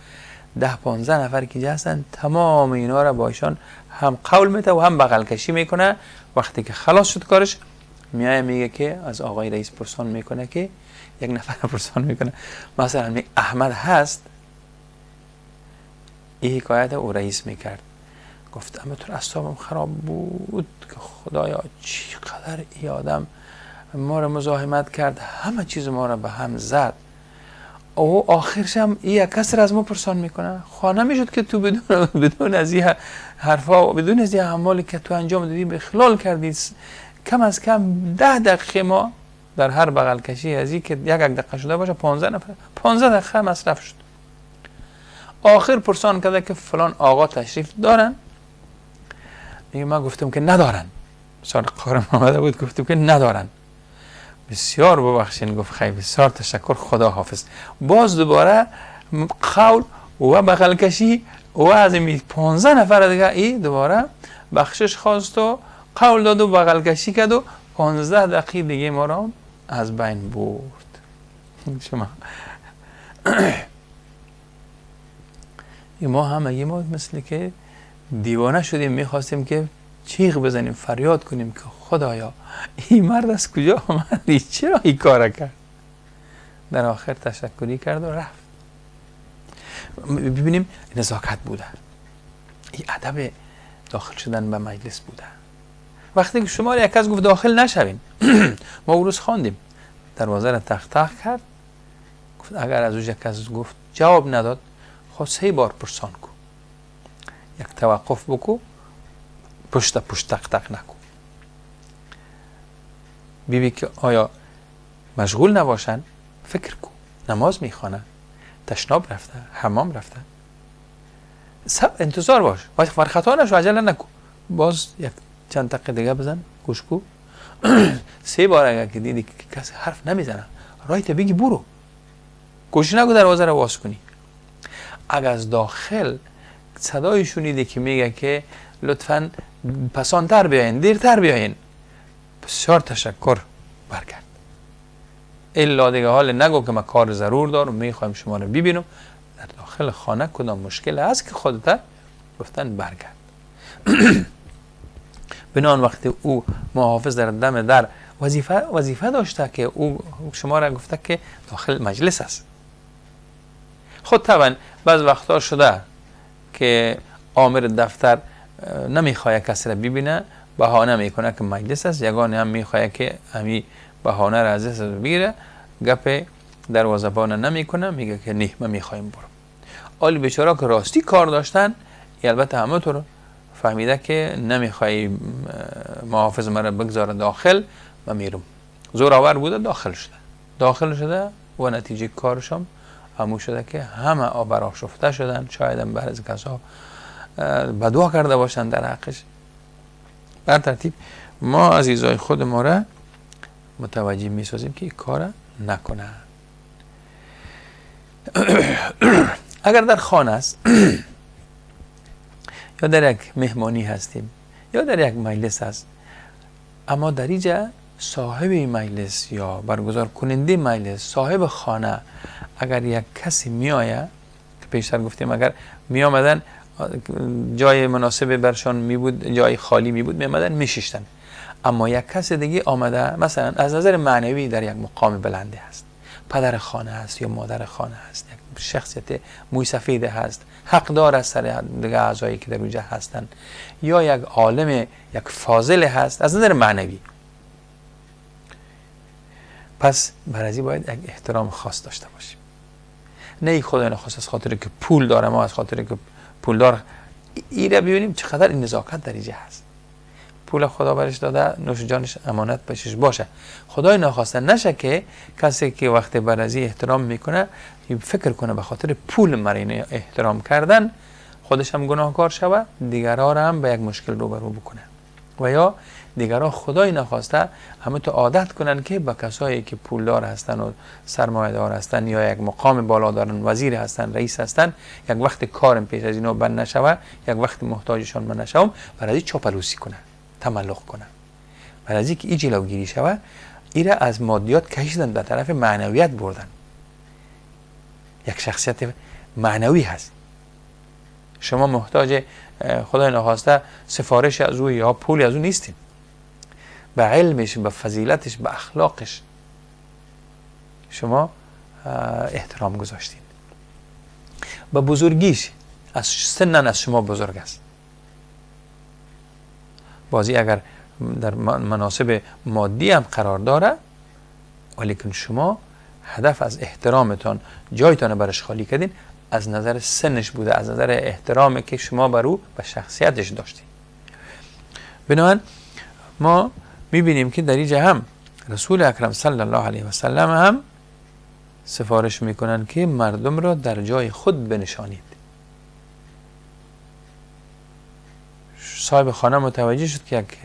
[SPEAKER 4] 10-15 نفر که هستن تمام اینا را با ایشان هم قول میده و هم بغل کشی میکنه. وقتی که خلاص شد کارش میایه میگه که از آقای رئیس پرسان میکنه که یک نفر پرسان میکنه مثلا احمد هست. این حکایت او رئیس میکرد، گفت اما تو اعصابم خراب بود که خدایا چقدر این آدم ما را مزاحمت کرد، همه چیز ما را به هم زد. او آخرش هم یک کسر از ما پرسان میکنه. خواه نمیشد که تو بدون از این حرفا و بدون از این اعمالی که تو انجام دادی به خلال کردی، کم از کم 10 دقیقه ما در هر بغل کشی از این که یک دقیقه شده باشه 15 دقیقه مصرف شد. آخر پرسان کرده که فلان آقا تشریف دارن؟ میگه من گفتم که ندارن. کارم آمده بود گفتم که ندارن. بسیار ببخشین. گفت خیلی بسیار تشکر، خدا حافظ. باز دوباره قول و بغل کشی و از این 15 نفر دیگه ای دوباره بخشش خواست و قول داد و بغل کشی کرد و 15 دقیقه دیگه ما را از بین برد. شما ما همه ما مثل که دیوانه شدیم، میخواستیم که چیغ بزنیم، فریاد کنیم که خدایا این مرد از کجا آمد، چرا این کار کرد. در آخر تشکری کرد و رفت. ببینیم نزاکت بوده، این ادب داخل شدن به مجلس بوده. وقتی که شما یک کس گفت داخل نشوین ما اون روز خواندیم، دروازه را تق تق کرد، گفت اگر از اون یک کس گفت جواب نداد، خب 3 بار پرسان کو، یک توقف بکو، پشت تق تق نکو، ببین که آیا مشغول نباشن، فکر کو، نماز میخوانه، تشناب رفته، حمام رفته، انتظار باش، باید فرخطا نشو، عجله نکو، باز یک چند دقیقه دیگه بزن، گوش کو. 3 بار اگر که دیدی که کسی حرف نمیزنه، رایت بگی برو، کوشش نکو دروازه رو باز کنی. اگر از داخل صدای شنیده که میگه که لطفاً پسانتر بیاین، دیرتر بیاین، بسیار تشکر، برگرد. الا دیگه حال نگو که من کار ضرور دارم میخوایم شما رو ببینم. در داخل خانه کدام مشکل هست که خودت گفتن برگرد. بنان وقتی او محافظ در دم در وظیفه داشته که او شما را گفته که داخل مجلس است. خود طبعا بعض وقتا شده که آمر دفتر نمیخواه کسی را ببینه، بهانه میکنه که مجلس است، یگانه هم میخواه که همی بهانه را از بگیره، گپ دروازه‌بان نمیکنه، میگه که نه من میخوایم برم. آلی بیچاره که راستی کار داشتن، البته همه تو رو فهمیده که نمیخوای محافظ مرا بگذاره داخل، من میرم. زورآور بوده، داخل شده و نتیجه کارشم همون شده که همه برآشفته شدن. شاید هم بعضی کسا بدوا کرده باشن در حقش. بر ترتیب ما عزیزای خود ما را متوجه میسازیم که این کار نکنه. اگر در خانه است یا در یک مهمانی هستیم یا در یک مجلس است، اما در اینجا صاحب مجلس یا برگزار کننده مجلس، صاحب خانه، اگر یک کسی میآید که پیشتر گفتیم اگر می آمدن جای مناسب برشان می بود، جای خالی می بود، می آمدن می ششتن. اما یک کس دیگه آمده مثلا از نظر معنوی در یک مقام بلنده هست، پدر خانه هست یا مادر خانه هست، یک شخصیت موی سفید هست، حقدار از سر دیگه اعضایی که در اونجا هستن، یا یک عالم، یک فاضل هست از نظر معنوی، پس برازی باید یک احترام خاص داشته باشیم. نه خدای نخواست از خاطر که پول داره ما از خاطر که پول دار ایره ببینیم چقدر این نزاکت در اینجا هست. پول خدا برش داده، نوش جانش امانت بهش باشه. خدای نخواسته نشه که کسی که وقت برازی احترام میکنه فکر کنه به خاطر پول مرین احترام کردن خودش هم گناهکار شوه، دیگرها را هم به یک مشکل روبرو بکنه. و یا دیگران خدای نخواسته همه تو عادت کنن که با کسایی که پولدار هستن و سرمایه‌دار هستن یا یک مقام بالا دارن، وزیر هستن، رئیس هستن، یک وقت کارم پیش از اینا بند نشوه، یک وقت محتاجشان من نشوم، برای از این چاپلوسی کنن، تملق کنن، برای از اینکه این جلوگیری شوه، ایره از مادیات کشیدن در طرف معنویت بردن. یک شخصیت معنوی هست. شما محتاج خدای نخواسته سفارش از او یا پولی از او نیستین. به علمش، به فضیلتش، به اخلاقش شما احترام گذاشتین. به بزرگیش، از سنن از شما بزرگ است. بازی اگر در مناسب مادی هم قرار داره، ولیکن شما هدف از احترامتان جایتان برش خالی کردین از نظر سنش بوده، از نظر احترامی که شما بر او و شخصیتش داشتین. بنابراین ما میبینیم که در اینجا هم رسول اکرم صلی الله علیه و سلم هم سفارش میکنن که مردم را در جای خود بنشانید. صاحب خانه متوجه شد که یک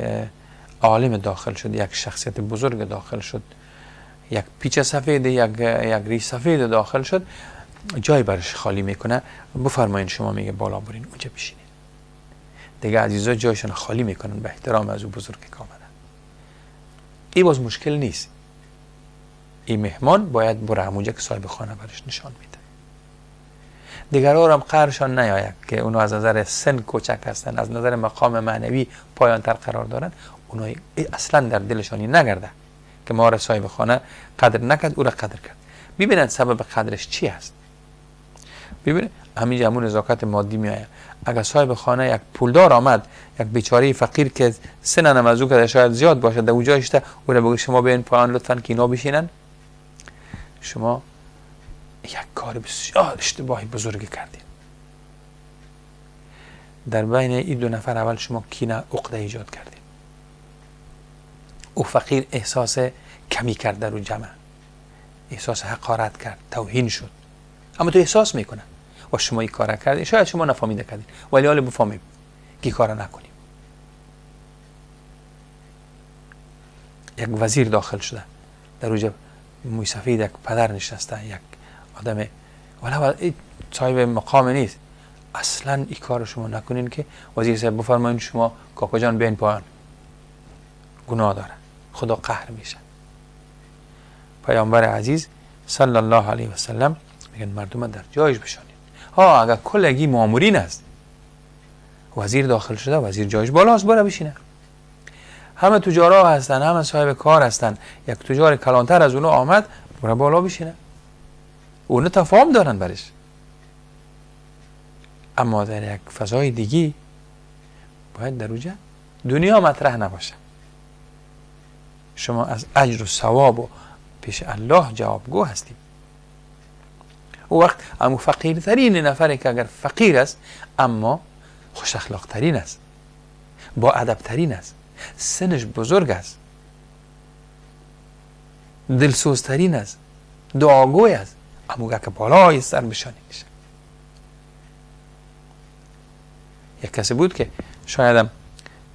[SPEAKER 4] عالم داخل شد، یک شخصیت بزرگ داخل شد، یک پیچ سفید، یک ریش سفید داخل شد، جای برش خالی میکنه. بفرمایید شما، میگه بالا برین اونجا بشینید. دیگه عزیزا جایشون خالی میکنن به احترام از او بزرگ که آمده. این باز مشکل نیست. این مهمان باید بره همونجا که صاحب خانه برش نشان میده. دیگران هم قهرشان نیاید که اونا از نظر سن کوچک هستن، از نظر مقام معنوی پایانتر قرار دارن، اونا اصلا در دلشانی نگرده که ما را صاحب خانه قدر نکرد، او را قدر کرد. ببینن سبب قدرش چی است. ببین همین همون نزاکت مادی میآید. اگر صاحب خانه یک پولدار آمد، یک بیچاره فقیر که سنن از او که شاید زیاد باشه در اونجا اشته، او را بگه شما بیاین پایان لطفاً که اینا بشینن، شما یک کار بسیار اشتباهی بزرگی کردین. در بین این دو نفر اول شما کینه، عقده ایجاد کردین. او فقیر احساس کمی کرد در اون جمع، احساس حقارت کرد، توهین شد، اما تو احساس میکنه و شما این کار کردین. شاید شما نفهمیده کردین، ولی حالا بفهمیم که کار نکنیم. یک وزیر داخل شده، در اونجا موی سفید یک پدر نشسته، یک آدم ولی صاحب مقام نیست. اصلا این کار شما نکنین که وزیر صاحب بفرمایید شما کاکا جان بین پایان، گناه داره، خدا قهر میشه. پیامبر عزیز صلی الله علیه و سلم میگن مردم در جایش بشانید. اگر کلگی مامورین است، وزیر داخل شده، وزیر جایش بالاست، بره بشینه. همه تجارا هستن، همه صاحب کار هستن، یک تجار کلانتر از اونو آمد، بره بالا بشینه. اونو تفاهم دارن برش. اما در یک فضای دیگی باید در اونجا دنیا مطرح نباشه. شما از اجر و ثواب و پیش الله جوابگو هستید. او وقت اما فقیرترین نفری که اگر فقیر است اما خوش اخلاق ترین است، با ادب ترین است، سنش بزرگ است، دلسوز ترین است، دعاگوی است، اما که بالای سر بشانی میشه. یک کسی بود که شاید هم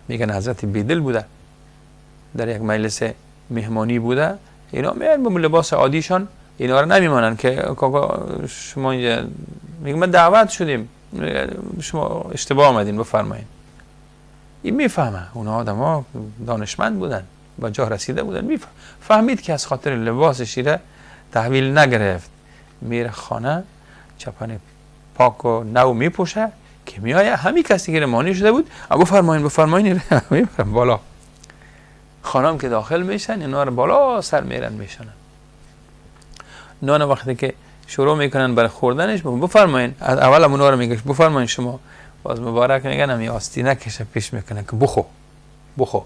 [SPEAKER 4] میگن حضرت بیدل بوده، در یک مجلس مهمانی بوده، اینا میان با لباس عادیشان، اینا رو نمیمانن که کاکا شما اینجا، میگه من دعوت شدیم، شما اشتباه آمدین بفرمایید. این میفهمه، اونا آدم ها دانشمند بودن، با جا رسیده بودن، فهمید که از خاطر لباسش ایره تحویل نگرفت، میره خانه چپن پاک و نو میپوشه که میایه همین کسی که مانی شده بود بفرمایین میبرن بالا. خانم که داخل میشن اینا رو بالا سر میرن میشنن. نان وقتی که شروع میکنن برای خوردنش بفرمایین، از اول هم اونا رو میگه بفرمایین شما، باز مبارک میگن همی آستینه کشه پیش میکنن که بخو.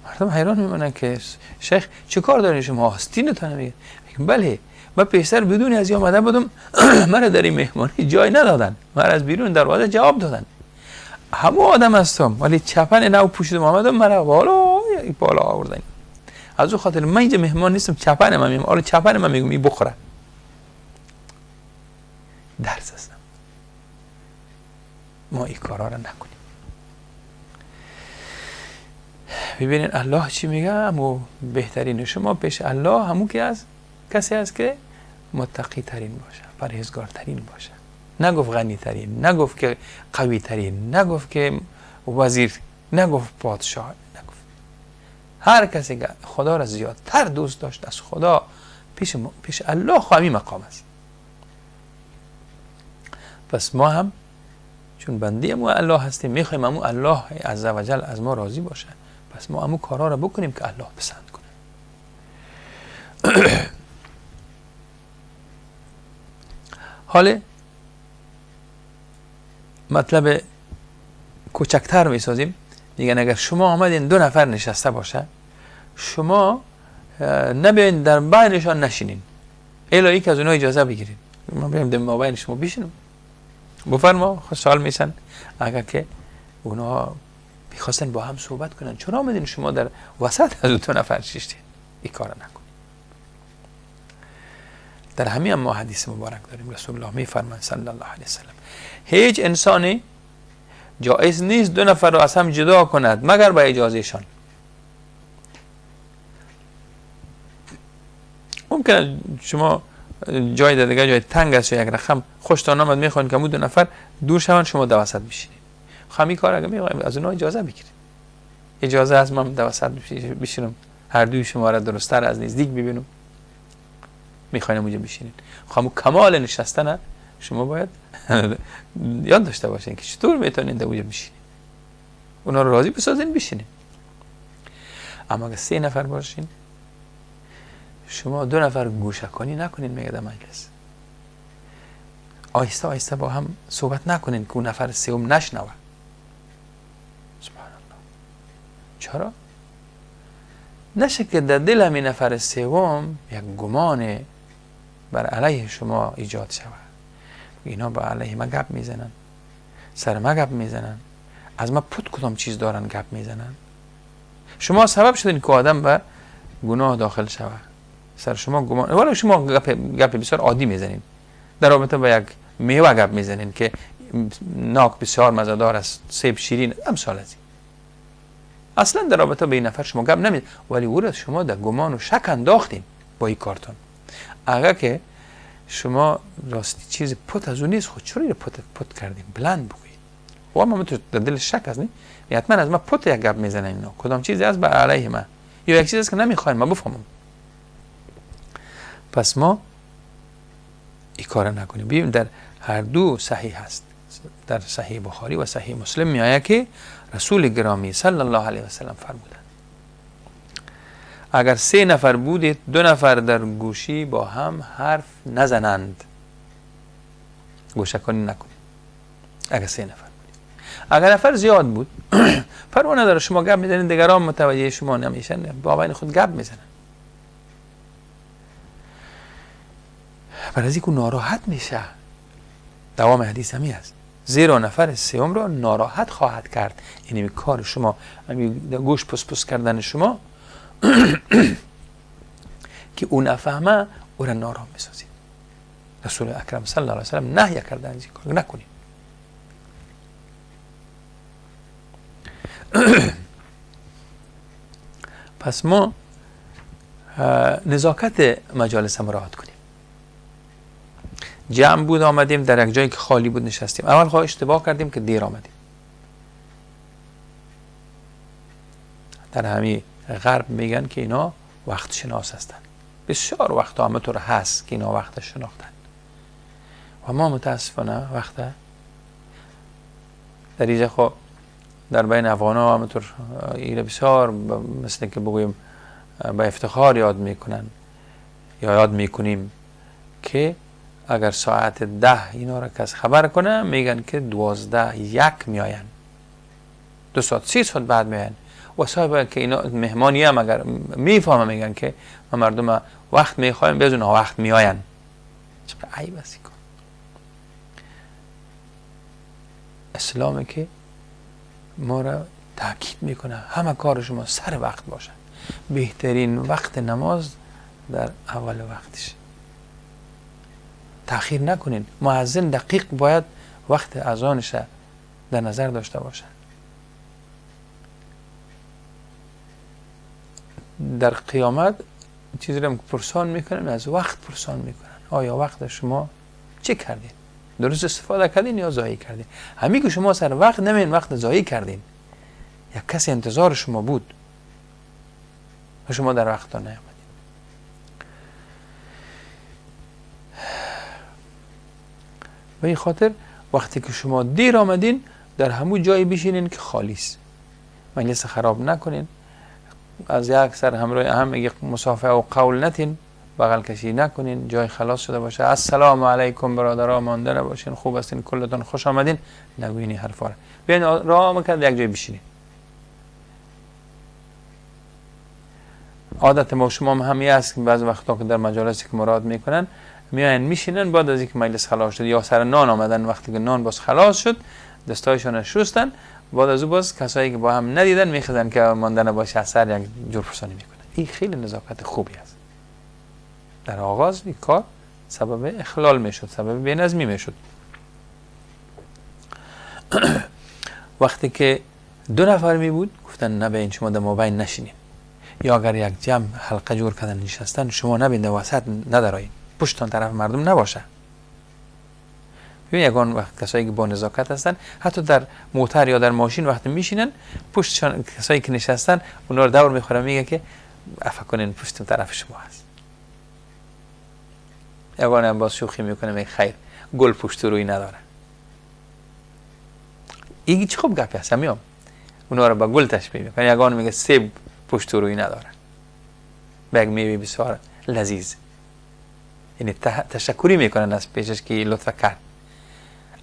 [SPEAKER 4] مردم حیران میمونن که شیخ چه کار دارین شما، آستینه تا نمیگه؟ بله من پیشتر بدون از آمده بودم مرا در این مهمانی جای ندادن، مرا از بیرون دروازه جواب دادن، همه آدم هستم ولی چپن نو پوشیدم آمدم مرا بالا آوردن. از او خاطر من اینجا مهمان نیستم، چپن من میگم، حالا چپن من میگم این بخوره. درس هستم ما این کارا رو نکنیم. ببینین الله چی میگه؟ همو بهترین شما پیش الله همون که از کسی است که متقی ترین باشه، پرهیزگار ترین باشه. نگفت غنی ترین، نگفت که قوی ترین، نگفت که وزیر، نگفت پادشاه، نگفت. هر کسی که خدا را زیادتر دوست داشت از خدا پیش الله همین مقام است. پس ما هم چون بنده امو الله هستیم میخوایم امو الله عزوجل از ما راضی باشه، پس ما امو کارها را بکنیم که الله پسند کنه. حالا مطلب کوچکتر میسازیم. میگن اگر شما آمدین 2 نفر نشسته باشه، شما نبین در بینشان نشینین، الهی که از اونها اجازه بگیرین. ما بریم در مابین شما بشینم، بفرما. خوشحال میشن اگر که اونها میخواستن با هم صحبت کنن. چرا آمدین شما در وسط از 2 نفر شیشتین؟ این کار نکنید. در همین ما حدیث مبارک داریم، رسول الله میفرمایند صلی الله علیه وسلم هیچ انسانی جایز نیست 2 نفر رو از هم جدا کند مگر با اجازه شان. ممکنه شما جای دیگه جای تنگ است یا یک رقم خوشتان آمد میخواین که 2 نفر دور شون، شما در وسط بشینید. همین کار اگه میخوایم از اونها اجازه بگیرید، اجازه از من در وسط بشینم، هر دوی شما را درست‌تر از نزدیک ببینم، میخواین اونجا بشینید. خب کمال نشستن شما باید یاد داشته باشین که چطور میتونین در اونجا بشینید، اونا رو راضی بسازین بشینید. اما اگه 3 نفر باشین، شما 2 نفر گوشه کنی نکنین میگه در مجلس. آهسته آهسته با هم صحبت نکنین که اون نفر سوم نشنوه. سبحان الله. چرا؟ نشه که در دل همین نفر سوم یک گمان بر علیه شما ایجاد شود. اینا با علیه ما گپ میزنن، سر ما گپ میزنن، از ما پود کدام چیز دارن گپ میزنن. شما سبب شدین که آدم به گناه داخل شود. سر شما گمان، ولی شما گپ بسیار عادی میزنین، در رابطه با یک میوه گپ میزنین که ناک بسیار مزه‌دار است، سیب شیرین، امثال از این. اصلا در رابطه با این نفر شما گپ نمیزنین، ولی او را شما در گمان و شک انداختین با این کارتون. اگر که شما راستی چیز پت از اون نیست، خود چرا پت کردیم؟ بلند بگویید. و اما تو در دل شک از نی، حتما از ما پت یک گپ میزنن اینا، کدام چیزی از بر علیه ما، یا یک چیزی است که نمیخواین ما بفهمم. پس ما این کار نکنیم. ببین در هر دو صحیح هست، در صحیح بخاری و صحیح مسلم میآید که رسول گرامی صلی الله علیه و سلم فرمودند اگر 3 نفر بودید 2 نفر در گوشی با هم حرف نزنند، گوشه کنی نکنید. اگر 3 نفر بودید، اگر نفر زیاد بود پروا نداره، شما گپ میزنید، دیگران متوجه شما نمیشن، با بین خود گپ میزنن. برای اینکه ناراحت میشه. دوام حدیث همین است، زیرا نفر سوم را ناراحت خواهد کرد. یعنی کار شما، گوش پس کردن شما که اون نفهمه، او را ناراحت میسازید. رسول اکرم صلی الله علیه و سلم نهی کردن این کار نکنید. پس ما نزاکت مجالس مراعات کنیم. جمع بود آمدیم، در یک جایی که خالی بود نشستیم، اول خواه اشتباه کردیم که دیر آمدیم. در همین غرب میگن که اینا وقت شناس هستن، بسیار وقت همطور هست که اینا وقت شناختن و ما متاسفانه وقت در اینجا خب در بین افغان ها همطور ایره بسیار مثل که بگویم با افتخار یاد میکنن یا یاد میکنیم که اگر ساعت 10 اینا را کس خبر کنه میگن که 12:01 میاین، 2 ساعت 3 ساعت بعد میاین. و صاحب که اینا مهمانی هم اگر میفهمه میگن که ما مردم وقت میخوایم بدون وقت میاین. چقدر عیب است کن. اسلامه که ما را تاکید میکنه همه کار شما سر وقت باشه. بهترین وقت نماز در اول وقتش، تأخیر نکنین. مؤذن دقیق باید وقت اذانش در نظر داشته باشه. در قیامت چیزی رو پرسان میکنن، از وقت پرسان میکنن. آیا وقت شما چه کردین؟ درست استفاده کردین یا ضایع کردین؟ همین که شما سر وقت نمین وقت ضایع کردین. یک کسی انتظار شما بود و شما در وقت نیامدین. و این خاطر وقتی که شما دیر آمدین در همون جایی بشینین که خالی است. مجلس خراب نکنین. از یک سر همراه هم یک مصافحه و قول نتین، بغل کشی نکنین، جای خلاص شده باشه. السلام علیکم برادرها، مانده نباشین، خوب هستین، کلتون خوش آمدین، نگوین این حرفا رو. بیاین راه میکرد یک جای بشینین. عادت ما شما هم همی است که بعض وقتا که در مجالسی که مراد میکنن میاین میشینن، بعد از اینکه مجلس خلاص شد یا سر نان آمدن، وقتی که نان باز خلاص شد دستایشون شستن، بعد از او باز کسایی که با هم ندیدن میخزن که مانده نباشه، اثر یک جور پرسانی میکنن. این خیلی نزاکت خوبی است. در آغاز این کار سبب اخلال میشد، سبب بی‌نظمی میشد. وقتی که 2 نفر می بود گفتن نبین شما در مابین نشینین، یا اگر یک جمع حلقه جور کردن نشستن شما نبین در وسط ندارین، پشتان طرف مردم نباشه. ببین یگان وقت کسایی که با نزاکت هستن حتی در موتر یا در ماشین وقتی میشینن پشتشان کسایی که نشستن اونا رو دور میخوره، میگه که عفو کنین پشت طرف شما هست. یگان هم باز شوخی میکنه میگه خیر گل پشت روی نداره. این چه خوب گپی هست. میام اونا رو با گل تشبیه میکنه. یگان میگه سیب پشت روی نداره. به یک میوه بسیار لذیذ. یعنی تشکری میکنن از پیشش که لطف کرد.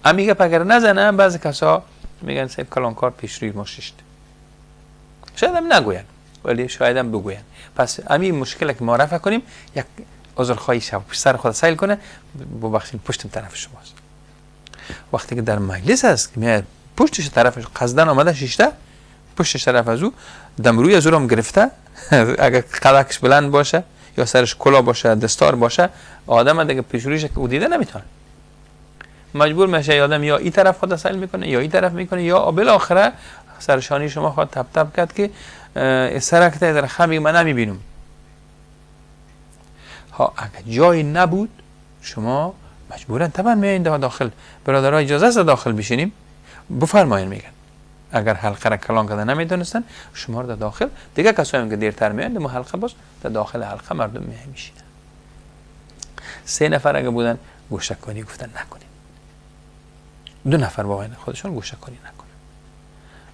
[SPEAKER 4] امیگه پگر نزنه بعضی کسا میگن سیب کلانکار پیش روی ما ششت. شاید هم نگوین ولی شاید هم بگوین. پس امی مشکل که ما رفع کنیم یک عذرخواهی شب سر خود سیل کنه ببخشید پشتم طرف شماست. وقتی که در مجلس هست که میاد پشتش طرفش قصدن آمده ششته، پشتش طرف از او دمروی از او هم گرفته، اگر قدکش بلند باشه یا سرش کلا باشه دستار باشه آدم دیگه پیشرویش که او دیده نمیتونه، مجبور میشه آدم یا این طرف خود سیل میکنه یا این طرف میکنه یا بالاخره سرشانی شما خود تپ تپ کرد که سرکت در خمی من نمیبینم. ها اگر جایی نبود شما مجبورن طبعا میایین داخل. برادرها اجازه است داخل بشینیم بفرمایین میگن. اگر حلقه را کلان کرده نمیدونستن شما رو داخل، دیگه کسایی هم که دیرتر میان در حلقه باز در داخل حلقه مردم میشینن. 3 نفر اگه بودن گوشه کنی گفتن نکنین. 2 نفر با خودشون گوشه کنی نکنن،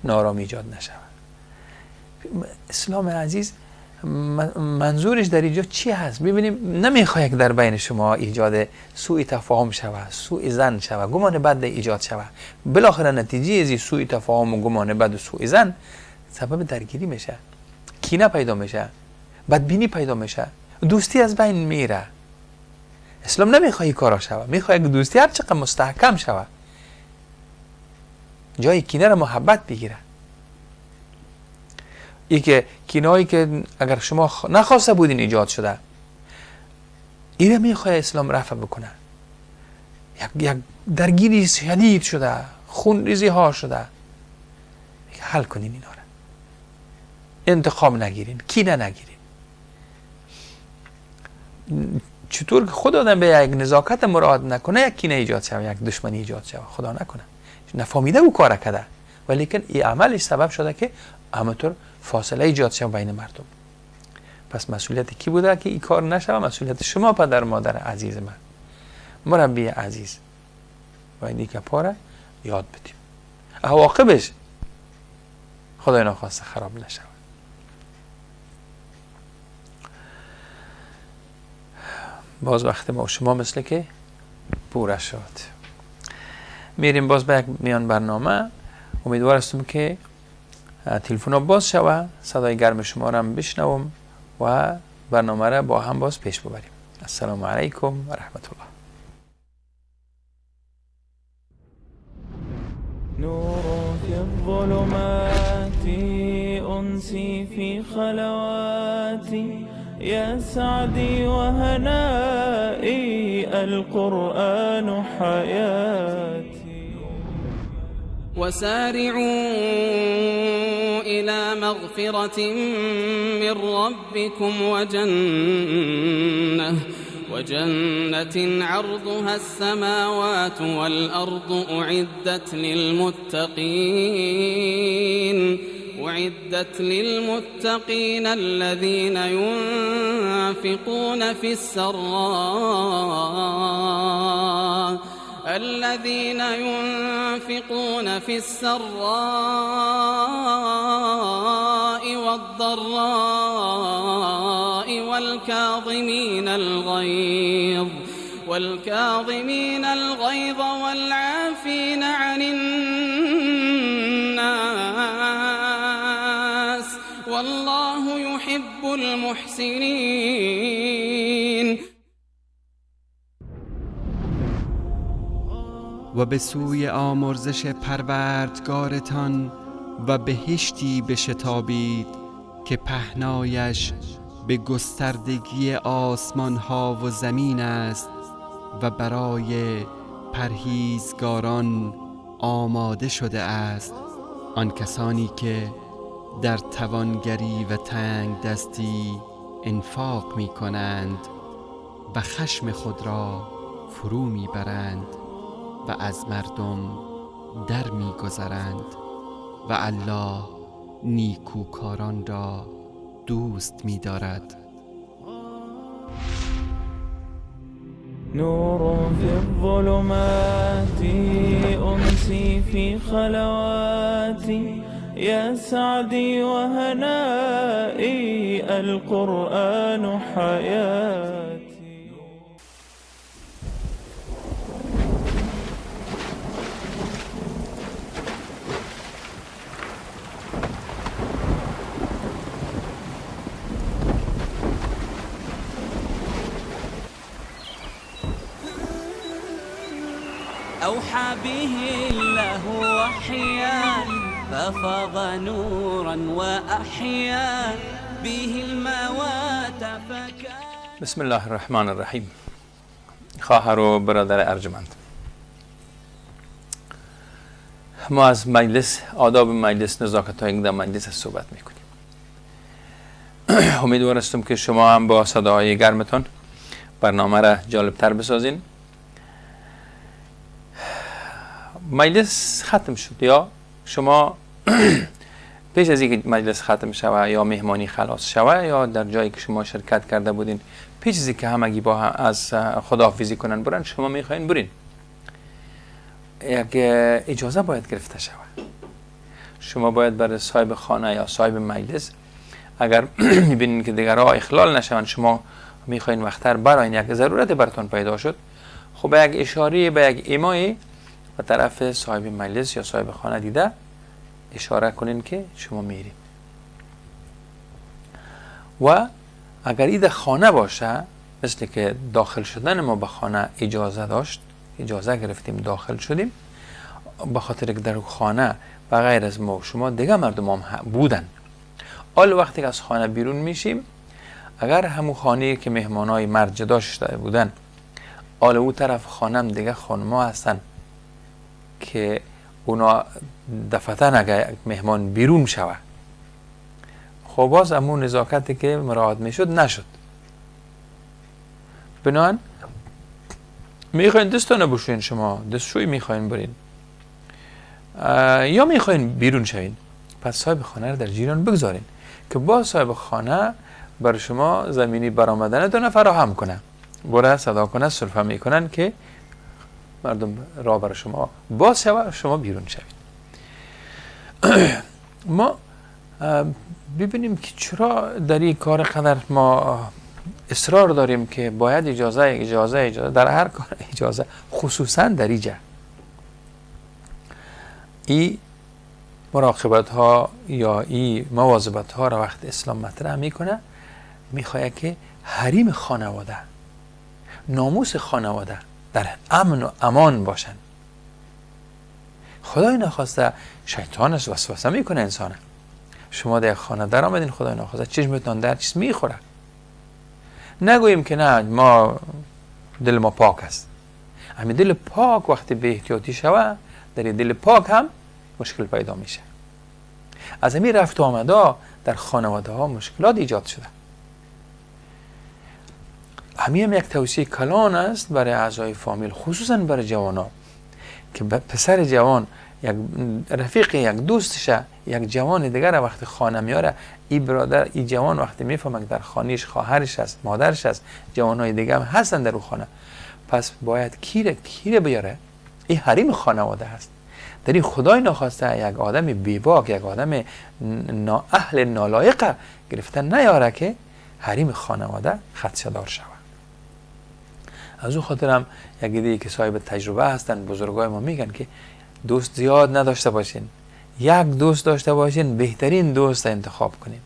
[SPEAKER 4] نارامی ایجاد نشود. اسلام عزیز منظورش در اینجا چی هست؟ ببینیم نمیخواد که در بین شما ایجاد سوء تفاهم شود، سوء ظن شود، گمان بد ایجاد شود. بالاخره نتیجه از سوء تفاهم و گمان بد و سوء ظن سبب درگیری میشه، کینه پیدا میشه، بدبینی پیدا میشه، دوستی از بین میره. اسلام نمیخواد این کارا شود، میخواد که دوستی هر چقدر مستحکم شود، جای کینه را محبت بگیره. ای که کینه‌ای که اگر شما نخواسته بودین ایجاد شده، این را میخواد اسلام رفع بکنه. یک درگیری شدید شده، خون ریزی ها شده، حل کنین اینا را. انتقام نگیرین، کینه نگیرین. چطور که خود آدم به یک نزاکت مراعات نکنه یک کینه ایجاد شده، یک دشمنی ایجاد شده، خدا نکنه. نفهمیده او کار کرده ولیکن این عملش سبب شده که همونطور فاصله ایجاد شده بین مردم. پس مسئولیت کی بوده که این کار نشه؟ مسئولیت شما پدر مادر عزیز من، مربی عزیز. و این که پاره یاد بدیم عواقبش خدای نخواسته خراب نشه. باز وقت ما شما مثل که پوره شد. میریم باز به یک میان برنامه. امیدوار هستم که تلفن ها باز شود، صدای گرم شما را هم بشنوم و برنامه را با هم باز پیش ببریم. السلام علیکم و رحمت الله.
[SPEAKER 1] نور في الظلمات أنسي في خلواتي يا سعدي وهنائي القرآن حياتي
[SPEAKER 7] وسارعوا إلى مغفرة من ربكم وجنة عرضها السماوات والأرض أعدت للمتقين الذين ينفقون في السراء والضراء والكاظمين الغيظ والعافين عن الناس والله يحب المحسنين.
[SPEAKER 6] و به سوی آمرزش پروردگارتان و بهشتی بشتابید که پهنایش به گستردگی آسمان ها و زمین است و برای پرهیزگاران آماده شده است. آن کسانی که در توانگری و تنگ دستی انفاق می کنند و خشم خود را فرو می برند و از مردم در می گذرند و الله نیکوکاران را دوست می دارد.
[SPEAKER 1] نور في الظلمات أنسي في خلواتي يا سعدي وهنائي القرآن حياتي.
[SPEAKER 7] أوحى به الله وحيا ففاض نورا وأحيا به الموات فكان.
[SPEAKER 4] بسم الله الرحمن الرحیم. خواهر و برادر ارجمند، ما از مجلس، آداب مجلس، نزاکت های در مجلس صحبت میکنیم. امیدوار هستم که شما هم با صداهای گرمتون برنامه را جالبتر بسازین. مجلس ختم شد یا شما پیش از اینکه مجلس ختم شود یا مهمانی خلاص شود یا در جایی که شما شرکت کرده بودین پیش از اینکه همگی با از خداحافظی کنن برن، شما میخواین برین، یک اجازه باید گرفته شود. شما باید برای صاحب خانه یا صاحب مجلس اگر میبینین که دیگرها اخلال نشون، شما میخواین وقتر براین، یک ضرورت براتون پیدا شد، خب به یک اشاره، به یک ایمای و طرف صاحب مجلس یا صاحب خانه دیده اشاره کنین که شما میریم. و اگر این خانه باشه، مثل که داخل شدن ما به خانه اجازه داشت، اجازه گرفتیم داخل شدیم، به خاطر که در خانه به غیر از ما و شما دیگه مردم هم بودن. حال وقتی که از خانه بیرون میشیم، اگر همون خانه که مهمانای مرد جدا شده بودن، حال او طرف خانه هم دیگه خانما هستن که اونا دفعتن اگر مهمان بیرون شود، خب باز همون نزاکتی که مراعات میشد نشد. بنابراین میخواین دستانه بشوین، شما دستشوی میخواین برین یا میخواین بیرون شوین، پس صاحب خانه رو در جریان بگذارین که باز صاحب خانه بر شما زمینی برآمدن دو نفر فراهم کنه، بره صدا کنه، سلفه میکنن که مردم را برای شما باز شود، شما بیرون شوید. ما ببینیم که چرا در این کار قدر ما اصرار داریم که باید اجازه در هر کار اجازه، خصوصا در اینجا این مراقبت ها یا این مواظبت ها را وقت اسلام مطرح میکنه، میخواد که حریم خانواده، ناموس خانواده در امن و امان باشن. خدای نخواسته شیطان وسوسه میکنه انسانه. شما در خانه در آمدین، خدای نخواسته چشمتون در چیز میخوره. نگوییم که نه ما دل ما پاک است. همین دل پاک وقتی به احتیاطی شوه، در دل پاک هم مشکل پیدا میشه. از همین رفت و آمده در خانواده ها مشکلات ایجاد شده. همین هم یک توصیه کلان است برای اعضای فامیل، خصوصا برای جوانان، که پسر جوان یک رفیق، یک دوستش، یک جوان دیگر وقتی خانه میاره، این برادر، این جوان وقتی میفهمه که در خانهش خواهرش است، مادرش است، جوانای دیگه هم هستن در اون خانه، پس باید کیره بیاره. این حریم خانواده هست. در این خدای ناخواسته یک آدم بیباک، یک آدم اهل نالایق گرفتن نیاره که حریم خانواده خدشه‌دار شود. از اون خاطر هم یک دیگه که صاحب تجربه هستن، بزرگای ما میگن که دوست زیاد نداشته باشین، یک دوست داشته باشین، بهترین دوست انتخاب کنین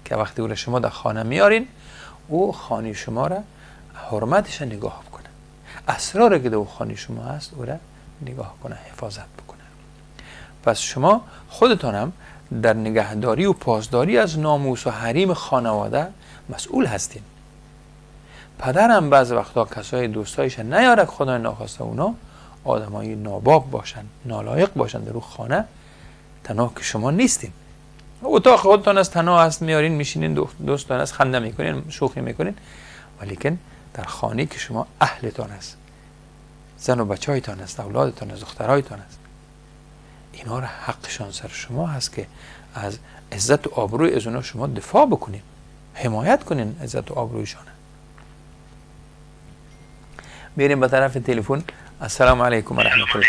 [SPEAKER 4] که وقتی او را شما در خانه میارین، او خانه شما را حرمتش نگاه کنه، اسراری که در او خانه شما هست او را نگاه کنه، حفاظت بکنه. پس شما خودتان هم در نگهداری و پاسداری از ناموس و حریم خانواده مسئول هستین. پدر هم بعض وقتا کسای دوستایش نیاره که خدای ناخواسته اونا آدمای ناباب باشن، نالایق باشن در اون خانه، تنها که شما نیستین. اتاق خودتان از تنها هست، میارین میشینین، دوستان از خنده میکنین، شوخی میکنین، ولیکن در خانه که شما اهلتان است، زن و بچه‌هایتان است، اولادتان است، دخترهایتان است، اینا را حقشان سر شما هست که از عزت و آبروی از اونا شما دفاع بکنین، حمایت کنین عزت و آبرویشان. بریم به طرف تلفن. السلام علیکم و رحمت الله.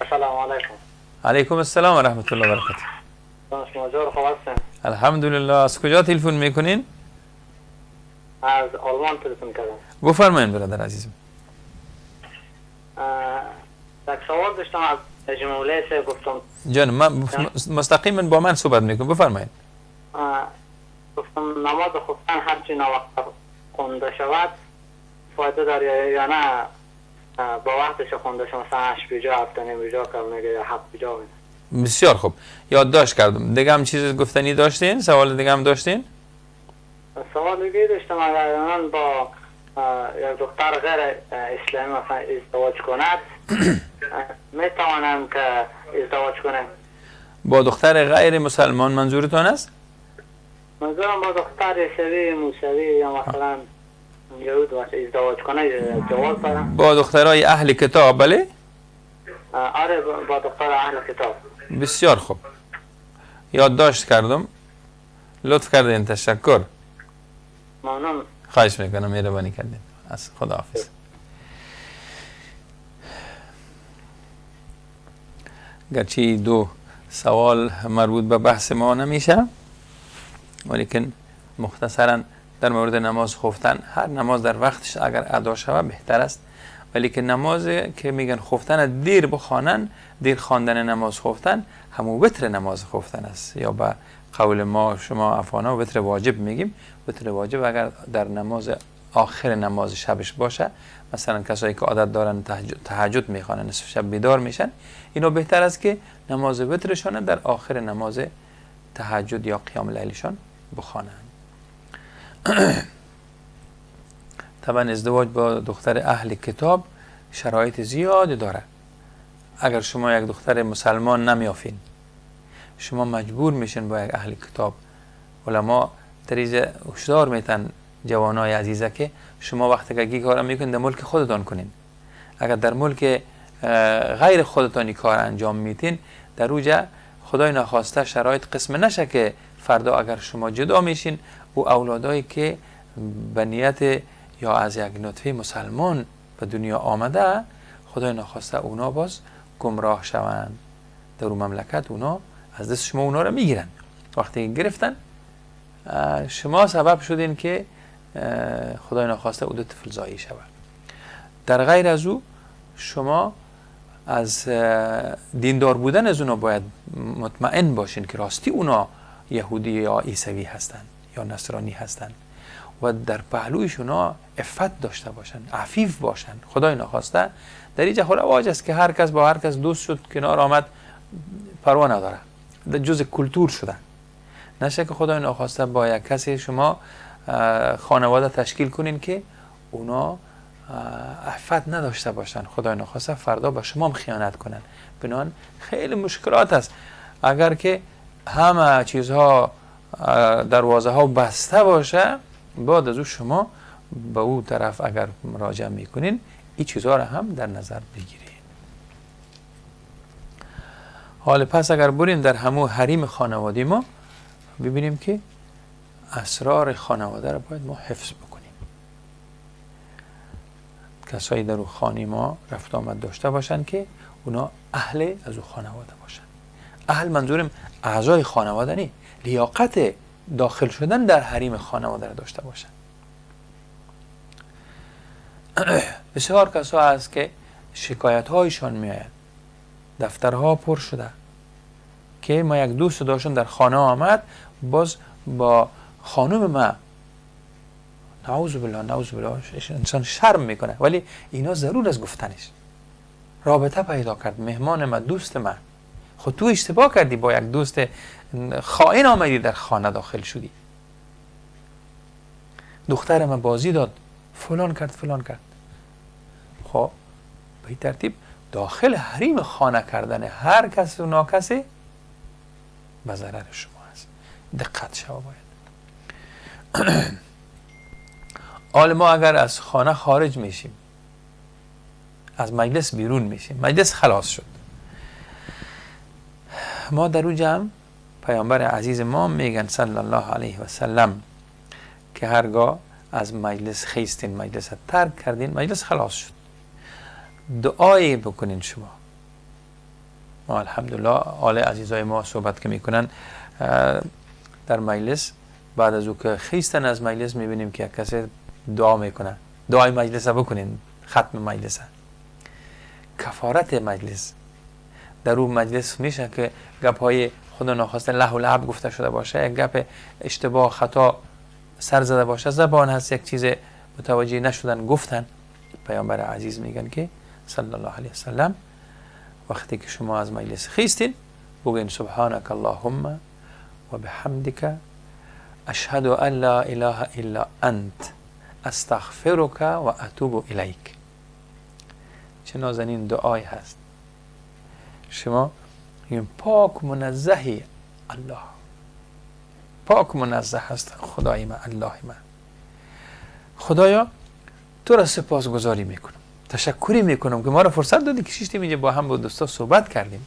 [SPEAKER 8] السلام علیکم.
[SPEAKER 4] علیکم السلام و رحمت الله و برکاته.
[SPEAKER 8] شما جور خوب هستین؟
[SPEAKER 4] الحمدلله. از کجا تلفن میکنین؟
[SPEAKER 8] از آلمان تلفن کردم.
[SPEAKER 4] بفرمایید برادر عزیزم.
[SPEAKER 8] یک سوال داشتم از جمله سه گفتم.
[SPEAKER 4] جان مستقیما با من صحبت میکنم، بفرمایید.
[SPEAKER 8] گفتم نماز خفتن هرچی نوقت خونده شود فایده داره یا نه؟ با وقتش خونده شما مثلا 8 بیجا، 7 بیجا که یا 7 بیجا.
[SPEAKER 4] بسیار خوب، یادداشت کردم. دیگه هم چیز گفتنی داشتین؟ سوال دیگه هم داشتین؟
[SPEAKER 8] سوال دیگه داشتم، اگر من با یک دختر غیر اسلامی مثلا ازدواج کند میتوانم که ازدواج کنم؟ با
[SPEAKER 4] دختر غیر مسلمان منظورتان است؟
[SPEAKER 8] منظورم با دختر عیسوی، موسوی یا مثلا یهود باشه ازدواج کنه جواز دارم؟ با
[SPEAKER 4] دخترای اهل کتاب؟ بله؟
[SPEAKER 8] آره با دختر اهل کتاب.
[SPEAKER 4] بسیار خوب، یادداشت کردم، لطف کردین، تشکر.
[SPEAKER 8] ممنون.
[SPEAKER 4] خواهش میکنم، مهربانی کردین. از خداحافظ. گرچه دو سوال مربوط به بحث ما نمیشه، ولیکن مختصرا در مورد نماز خفتن، هر نماز در وقتش اگر ادا شود بهتر است، ولیکن نماز که میگن خفتن دیر بخوانن، دیر خواندن نماز خفتن همون وتر نماز خفتن است، یا به قول ما شما افغانا وتر واجب میگیم. وتر واجب اگر در نماز آخر نماز شبش باشه، مثلا کسایی که عادت دارن تهجد میخوانن، نصف شب بیدار میشن، اینا بهتر است که نماز وترشان در آخر نماز تهجد یا قیام لیلشان بخوانند. طبعا ازدواج با دختر اهل کتاب شرایط زیادی داره. اگر شما یک دختر مسلمان نمیافین، شما مجبور میشین با یک اهل کتاب. علما در اینجا هشدار میتن جوانای عزیزه که شما وقتی که کار میکنین در ملک خودتان کنین. اگر در ملک غیر خودتانی کار انجام میتین، در اوجا خدای ناخواسته شرایط قسم نشه که فردا اگر شما جدا میشین و اولادایی که به نیت یا از یک نطفه مسلمان به دنیا آمده، خدای ناخواسته اونا باز گمراه شوند. در اون مملکت اونا از دست شما اونا رو میگیرن. وقتی گرفتن شما سبب شدین که خدای ناخواسته او دو طفل زایی شود. در غیر از او شما از دیندار بودن از اونا باید مطمئن باشین که راستی اونا یهودی یا عیسوی هستن یا نصرانی هستن و در پهلویش اونا عفت داشته باشن، عفیف باشن. خدای ناخواسته در اینجا رواج است که هر کس با هر کس دوست شد، کنار آمد، پروا نداره، در جز کلتور شده. نشه که خدای ناخواسته با یک کسی شما خانواده تشکیل کنین که اونا عفت نداشته باشن، خدای نخواسته فردا به شما هم خیانت کنن. بنابراین خیلی مشکلات است. اگر که همه چیزها دروازه ها بسته باشه، بعد از او شما به او طرف اگر مراجعه میکنین این چیزها را هم در نظر بگیرین. حال پس اگر بریم در همون حریم خانوادی ما ببینیم که اسرار خانواده را باید ما حفظ بکنیم. کسایی در او خانه ما رفت آمد داشته باشن که اونا اهل از او خانواده باشن. اهل منظورم اعضای خانواده نی، لیاقت داخل شدن در حریم خانواده را داشته باشن. بسیار کسا هست که شکایت هایشان می آید، دفترها پر شده که ما یک دوست داشتم در خانه آمد، باز با خانم ما نعوذ بالله انسان شرم میکنه، ولی اینا ضرور از گفتنش. رابطه پیدا کرد، مهمان ما، دوست من. خود تو اشتباه کردی، با یک دوست خائن آمدی در خانه داخل شدی. دختر من بازی داد، فلان کرد. خب به این ترتیب داخل حریم خانه کردن هر کس و ناکسی به ضرر شما است. دقت شما باید. حال ما اگر از خانه خارج میشیم، از مجلس بیرون میشیم، مجلس خلاص شد، ما در او جمع پیامبر عزیز ما میگن صلی الله علیه و سلم که هرگاه از مجلس خیستین، مجلس ترک کردین، مجلس خلاص شد، دعایی بکنین شما. ما الحمدلله آل عزیزای ما صحبت که میکنن در مجلس، بعد از او که خیستن از مجلس میبینیم که یک کسی دعا میکنه. دعای مجلس بکنین، ختم مجلس، کفارت مجلس. در اون مجلس میشه که گپ های خدا ناخواسته له و لعب گفته شده باشه، یک گپ اشتباه خطا سر زده باشه، زبان هست یک چیز متوجه نشدن گفتن. پیامبر عزیز میگن که صلی الله علیه وسلم وقتی که شما از مجلس خیستین بگین سبحانك اللهم و بحمدك اشهد ان لا اله الا انت استغفرك و اتوب الیک. چه نازنین دعای هست. شما این پاک منزهی الله، پاک منزه هست خدای من، الله من. خدایا تو را سپاسگزاری میکنم، تشکری میکنم که ما را فرصت دادی که شیشتیم اینجا با هم با دوستا صحبت کردیم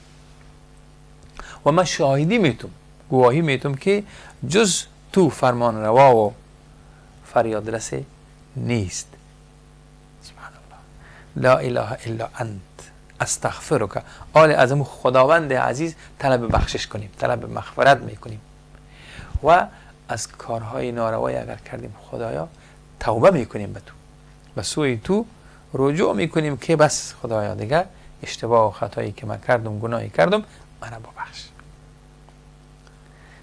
[SPEAKER 4] و من شاهدی میتونم، گواهی میتونم که جز تو فرمان روا و فریاد رسه نیست. سبحان الله، لا اله الا انت استغفرک. آل از خداوند عزیز طلب بخشش کنیم، طلب مغفرت میکنیم و از کارهای ناروایی اگر کردیم خدایا توبه میکنیم به تو، به سوی تو رجوع میکنیم که بس خدایا دیگه اشتباه و خطایی که من کردم، گناهی کردم، منو ببخش.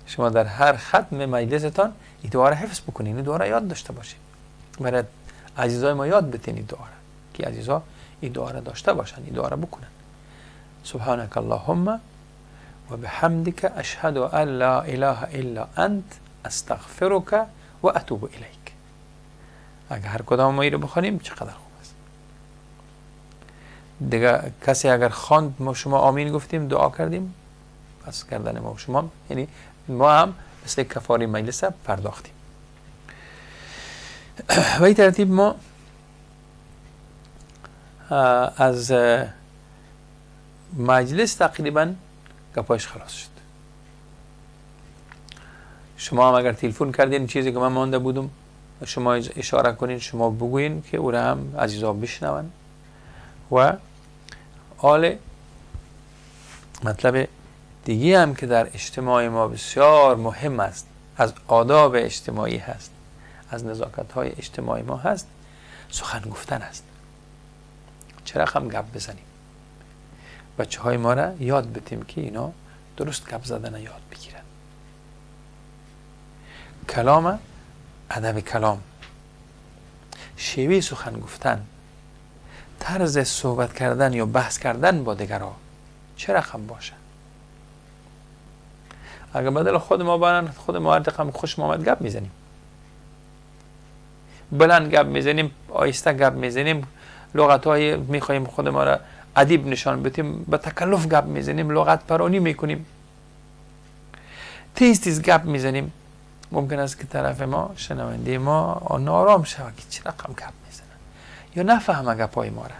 [SPEAKER 4] شما در هر ختم مجلستان این دعا را حفظ بکنین، این دعا را یاد داشته باشین، برای عزیزای ما یاد بتین این دعا را که عزیزا این دعا را داشته باشن، این دعا را بکنن. سبحانك اللهم و بحمدك اشهد ان لا اله الا انت استغفرك و اتوب الیک. اگر هر کدام ما این رو بخونیم چقدر خوب است. دیگه کسی اگر خواند ما شما آمین گفتیم، دعا کردیم، پس کردن ما و شما یعنی ما هم مثل کفاره مجلس پرداختیم. و این ترتیب ما از مجلس تقریبا گپایش خلاص شد. شما هم اگر تلفن کردین چیزی که من مانده بودم شما اشاره کنین، شما بگوین که او را هم عزیزا بشنون. و حال مطلب دیگه هم که در اجتماع ما بسیار مهم است، از آداب اجتماعی هست، از نزاکت های اجتماعی ما هست، سخن گفتن است. چرا هم گپ بزنیم، بچه های ما را یاد بدیم که اینا درست گپ زدن یاد بگیرن. کلام، ادب کلام، شیوه سخن گفتن، طرز صحبت کردن یا بحث کردن با دیگرها چه رقم باشه. اگر بدل خود ما برن، خود ما هر رقم خوش آمد گپ میزنیم، بلند گپ میزنیم، آهسته گپ میزنیم، لغت های میخوایم خود ما را ادیب نشان بدیم، به تکلف گپ میزنیم، لغت پرانی میکنیم، تیز گپ میزنیم، ممکن است که طرف ما، شنونده ما نارام شود که چه رقم گپ میزنن یا نفهمه گپای ما را.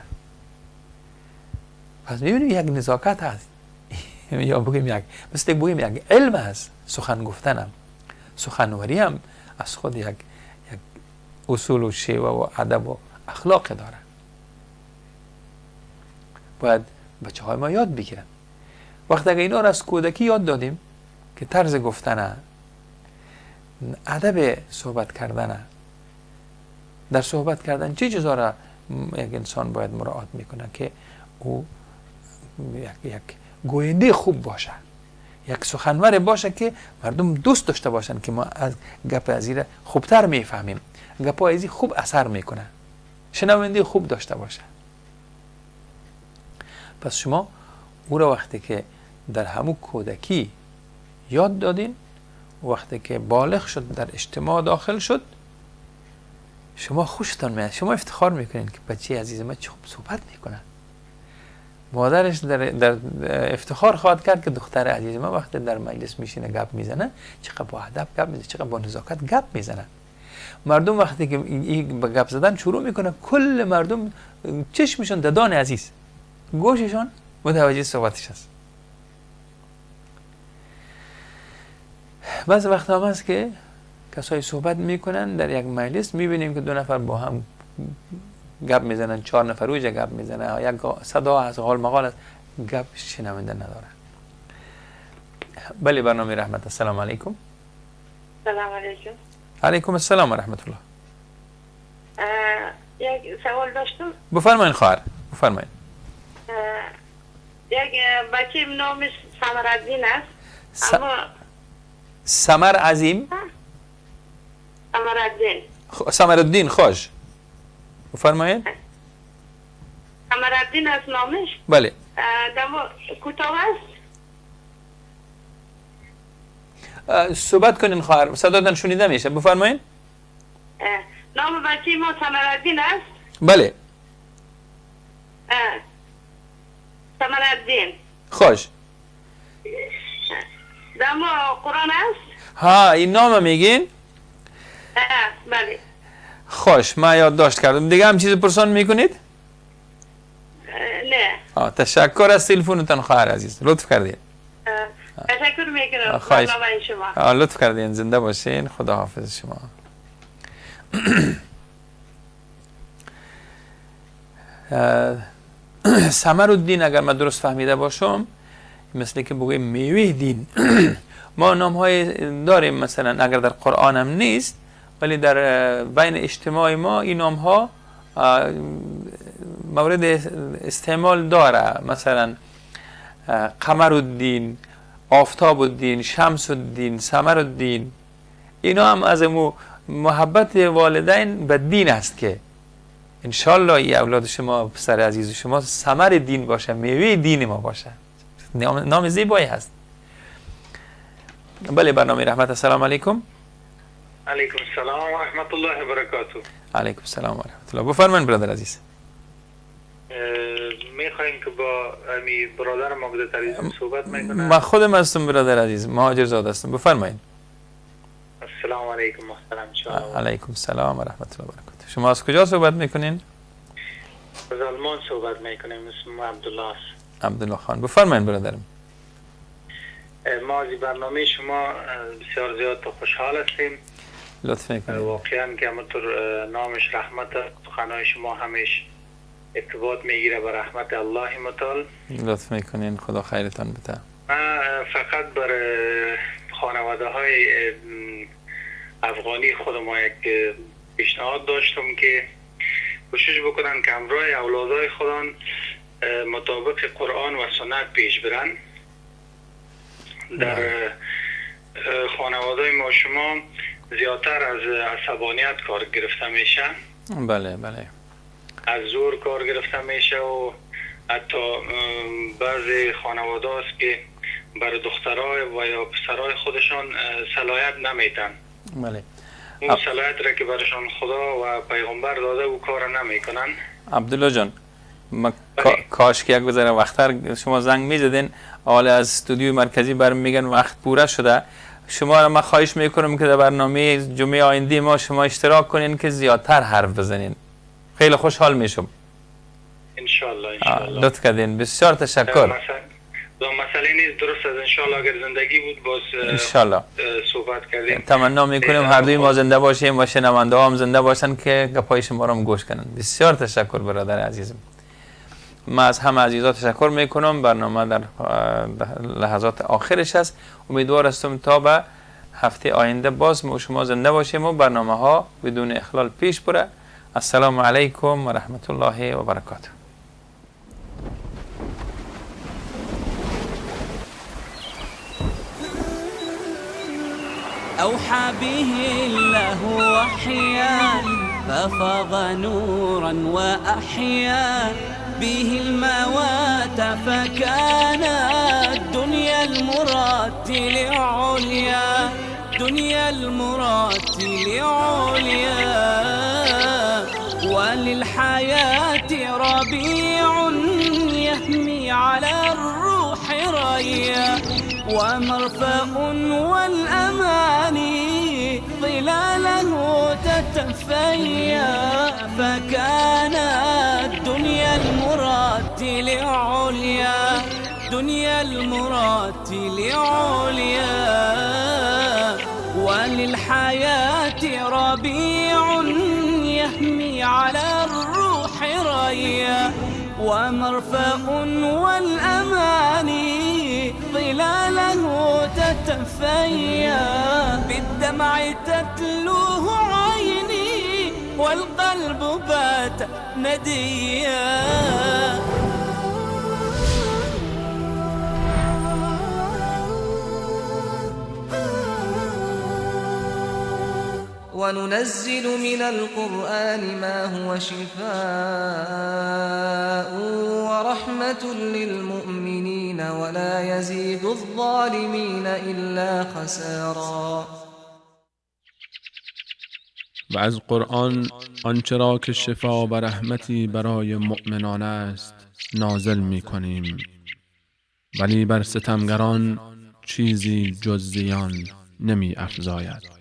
[SPEAKER 4] پس میبینیم یک نزاکت هست یا بگیم یک مثل بگیم یک علم هست. سخن گفتنم، سخنوری هم از خود یک اصول و شیوه و ادب و اخلاق داره. باید بچه های ما یاد بگیرن. وقتی اگه اینا را از کودکی یاد دادیم که طرز گفتنه، ادب صحبت کردنه، در صحبت کردن چه چیزا را یک انسان باید مراعات میکنه که او یک گوینده خوب باشه، یک سخنور باشه که مردم دوست داشته باشن که ما از گپ ازیره خوبتر میفهمیم، گپ ازی خوب اثر میکنه، شنونده خوب داشته باشه. پس شما او را وقتی که در همون کودکی یاد دادین، وقتی که بالغ شد در اجتماع داخل شد، شما خوشتان میاد، شما افتخار میکنین که بچه عزیز من چه خوب صحبت میکنه. مادرش در افتخار خواهد کرد که دختر عزیز من وقتی در مجلس میشینه گپ میزنه چقدر با ادب گپ میزنه، چقدر با نزاکت گپ میزنه. مردم وقتی که این به گپ زدن شروع میکنه، کل مردم چشمشون ددان عزیز، گوششون متوجه صحبتش هست. بعض وقت هم هست که کسایی صحبت میکنن در یک مجلس، میبینیم که دو نفر با هم گپ میزنن، 4 نفر اوجه گپ میزنن، یک صدا از حال مقال است، گپ شنونده نداره. بله برنامه رحمت. السلام علیکم.
[SPEAKER 9] سلام علیکم.
[SPEAKER 4] علیکم السلام و رحمت الله.
[SPEAKER 9] یک سوال داشتم.
[SPEAKER 4] بفرمایید خواهر، بفرمایید.
[SPEAKER 9] یک بچه نامش سمرالدین است. اما
[SPEAKER 4] سمر عظیم؟
[SPEAKER 9] سمرالدین.
[SPEAKER 4] سمرالدین خوش. بفرمایید.
[SPEAKER 9] سمرالدین است نامش.
[SPEAKER 4] بله.
[SPEAKER 9] دمو کوتاه است.
[SPEAKER 4] صحبت کنین خواهر، صداتون شنیده میشه. بفرمایید.
[SPEAKER 9] نام بچه ما سمرالدین است.
[SPEAKER 4] بله.
[SPEAKER 9] سمرالدین.
[SPEAKER 4] خوش.
[SPEAKER 9] دمو قرآن است.
[SPEAKER 4] ها این نام میگین؟
[SPEAKER 9] بله.
[SPEAKER 4] خوش، ما یادداشت کردم. دیگه هم چیز پرسان میکنید؟
[SPEAKER 9] نه.
[SPEAKER 4] تشکر از تلفنتون خواهر عزیز، لطف کردین.
[SPEAKER 9] تشکر میکنم.
[SPEAKER 4] خواهش.
[SPEAKER 9] شما.
[SPEAKER 4] لطف کردین، زنده باشین. خدا حافظ شما. سمرالدین اگر من درست فهمیده باشم مثل که بگویم میوه دین. ما نام های داریم، مثلا اگر در قرآن هم نیست ولی در بین اجتماع ما این نام ها مورد استعمال داره، مثلا قمرالدین، آفتابالدین، شمسالدین، سمرالدین. اینا هم از محبت والدین به دین است که انشالله ای اولاد شما، پسر عزیز شما ثمر دین باشه، میوه دین ما باشه. نام زیبایی هست. بله برنامه رحمت. السلام علیکم.
[SPEAKER 10] علیکم السلام و رحمت الله و برکاته.
[SPEAKER 4] علیکم السلام و رحمت الله. بفرمایید برادر عزیز.
[SPEAKER 10] میخوایم که با امی برادر مقدس عزیز صحبت میکنم.
[SPEAKER 4] من خودم هستم برادر عزیز، مهاجر زاده هستم. بفرمایید.
[SPEAKER 10] السلام علیکم محترم شما.
[SPEAKER 4] علیکم السلام و رحمت الله و برکاته. شما از کجا صحبت میکنین؟
[SPEAKER 10] از آلمان صحبت میکنیم. اسمم عبدالله است.
[SPEAKER 4] عبدالله خان. بفرمایید برادرم.
[SPEAKER 10] ما از برنامه شما بسیار زیاد خوشحال هستیم.
[SPEAKER 4] لطف میکنید.
[SPEAKER 10] واقعا که همونطور نامش رحمت، سخنهای شما همیشه ارتباط میگیره به رحمت الله متعال.
[SPEAKER 4] لطف میکنین، خدا خیرتان بده.
[SPEAKER 10] من فقط برای خانواده های افغانی خود ما یک پیشنهاد داشتم که کوشش بکنن که همراه اولادای خودان مطابق قرآن و سنت پیش برن. در خانواده ما شما زیادتر از عصبانیت کار گرفته میشه.
[SPEAKER 4] بله بله.
[SPEAKER 10] از زور کار گرفته میشه و حتی بعضی خانواده است که برای دخترای و یا پسرای خودشان صلاحیت نمیتن.
[SPEAKER 4] بله.
[SPEAKER 10] اون صلاحیت را که برشان خدا و پیغمبر داده و کار نمیکنن.
[SPEAKER 4] عبدالله جان، کاش که یک گذره وقتر شما زنگ میزدین، حالا از استودیوی مرکزی برم میگن وقت پوره شده. شما را من خواهش میکنم که در برنامه جمعه آینده ما شما اشتراک کنین که زیادتر حرف بزنین. خیلی خوشحال میشم.
[SPEAKER 10] انشالله.
[SPEAKER 4] لطف کردین، بسیار تشکر.
[SPEAKER 10] مسئله نیست، درست است. انشالله اگر زندگی بود باز
[SPEAKER 4] انشالله
[SPEAKER 10] صحبت کردیم.
[SPEAKER 4] تمنا میکنیم هر دوی ما زنده باشیم و شنونده هم زنده باشن که گپای شما را گوش کنن. بسیار تشکر برادر عزیزم. من از همه عزیزان تشکر میکنم. برنامه در لحظات آخرش است. امیدوار هستم تا به هفته آینده باز ما شما زنده باشیم و برنامه ها بدون اخلال پیش بره. السلام علیکم و رحمت الله و برکاته.
[SPEAKER 7] أوحى به الله وحيا ففاض نورا وأحيا به الموات فكان الدنيا المراتل عليا دنيا المراتل عليا وللحياة ربيع يهمي على الروح ريا ومرفأ والأماني ظلاله تتفيا فكان الدنيا المراتل عليا دنيا المراتل عليا وللحياة ربيع يهمي على الروح ريا ومرفأ والأماني ظلاله تتفيا بالدمع تتلوه عيني والقلب بات نديا
[SPEAKER 2] وننزل من القرآن ما هو شفاء ورحمة للمؤمنين ولا يزيد الظالمين إلا خسارا.
[SPEAKER 3] و از قرآن آنچه را که شفا و رحمتی برای مؤمنان است نازل می کنیم، ولی بر ستمگران چیزی جز زیان نمی افزاید.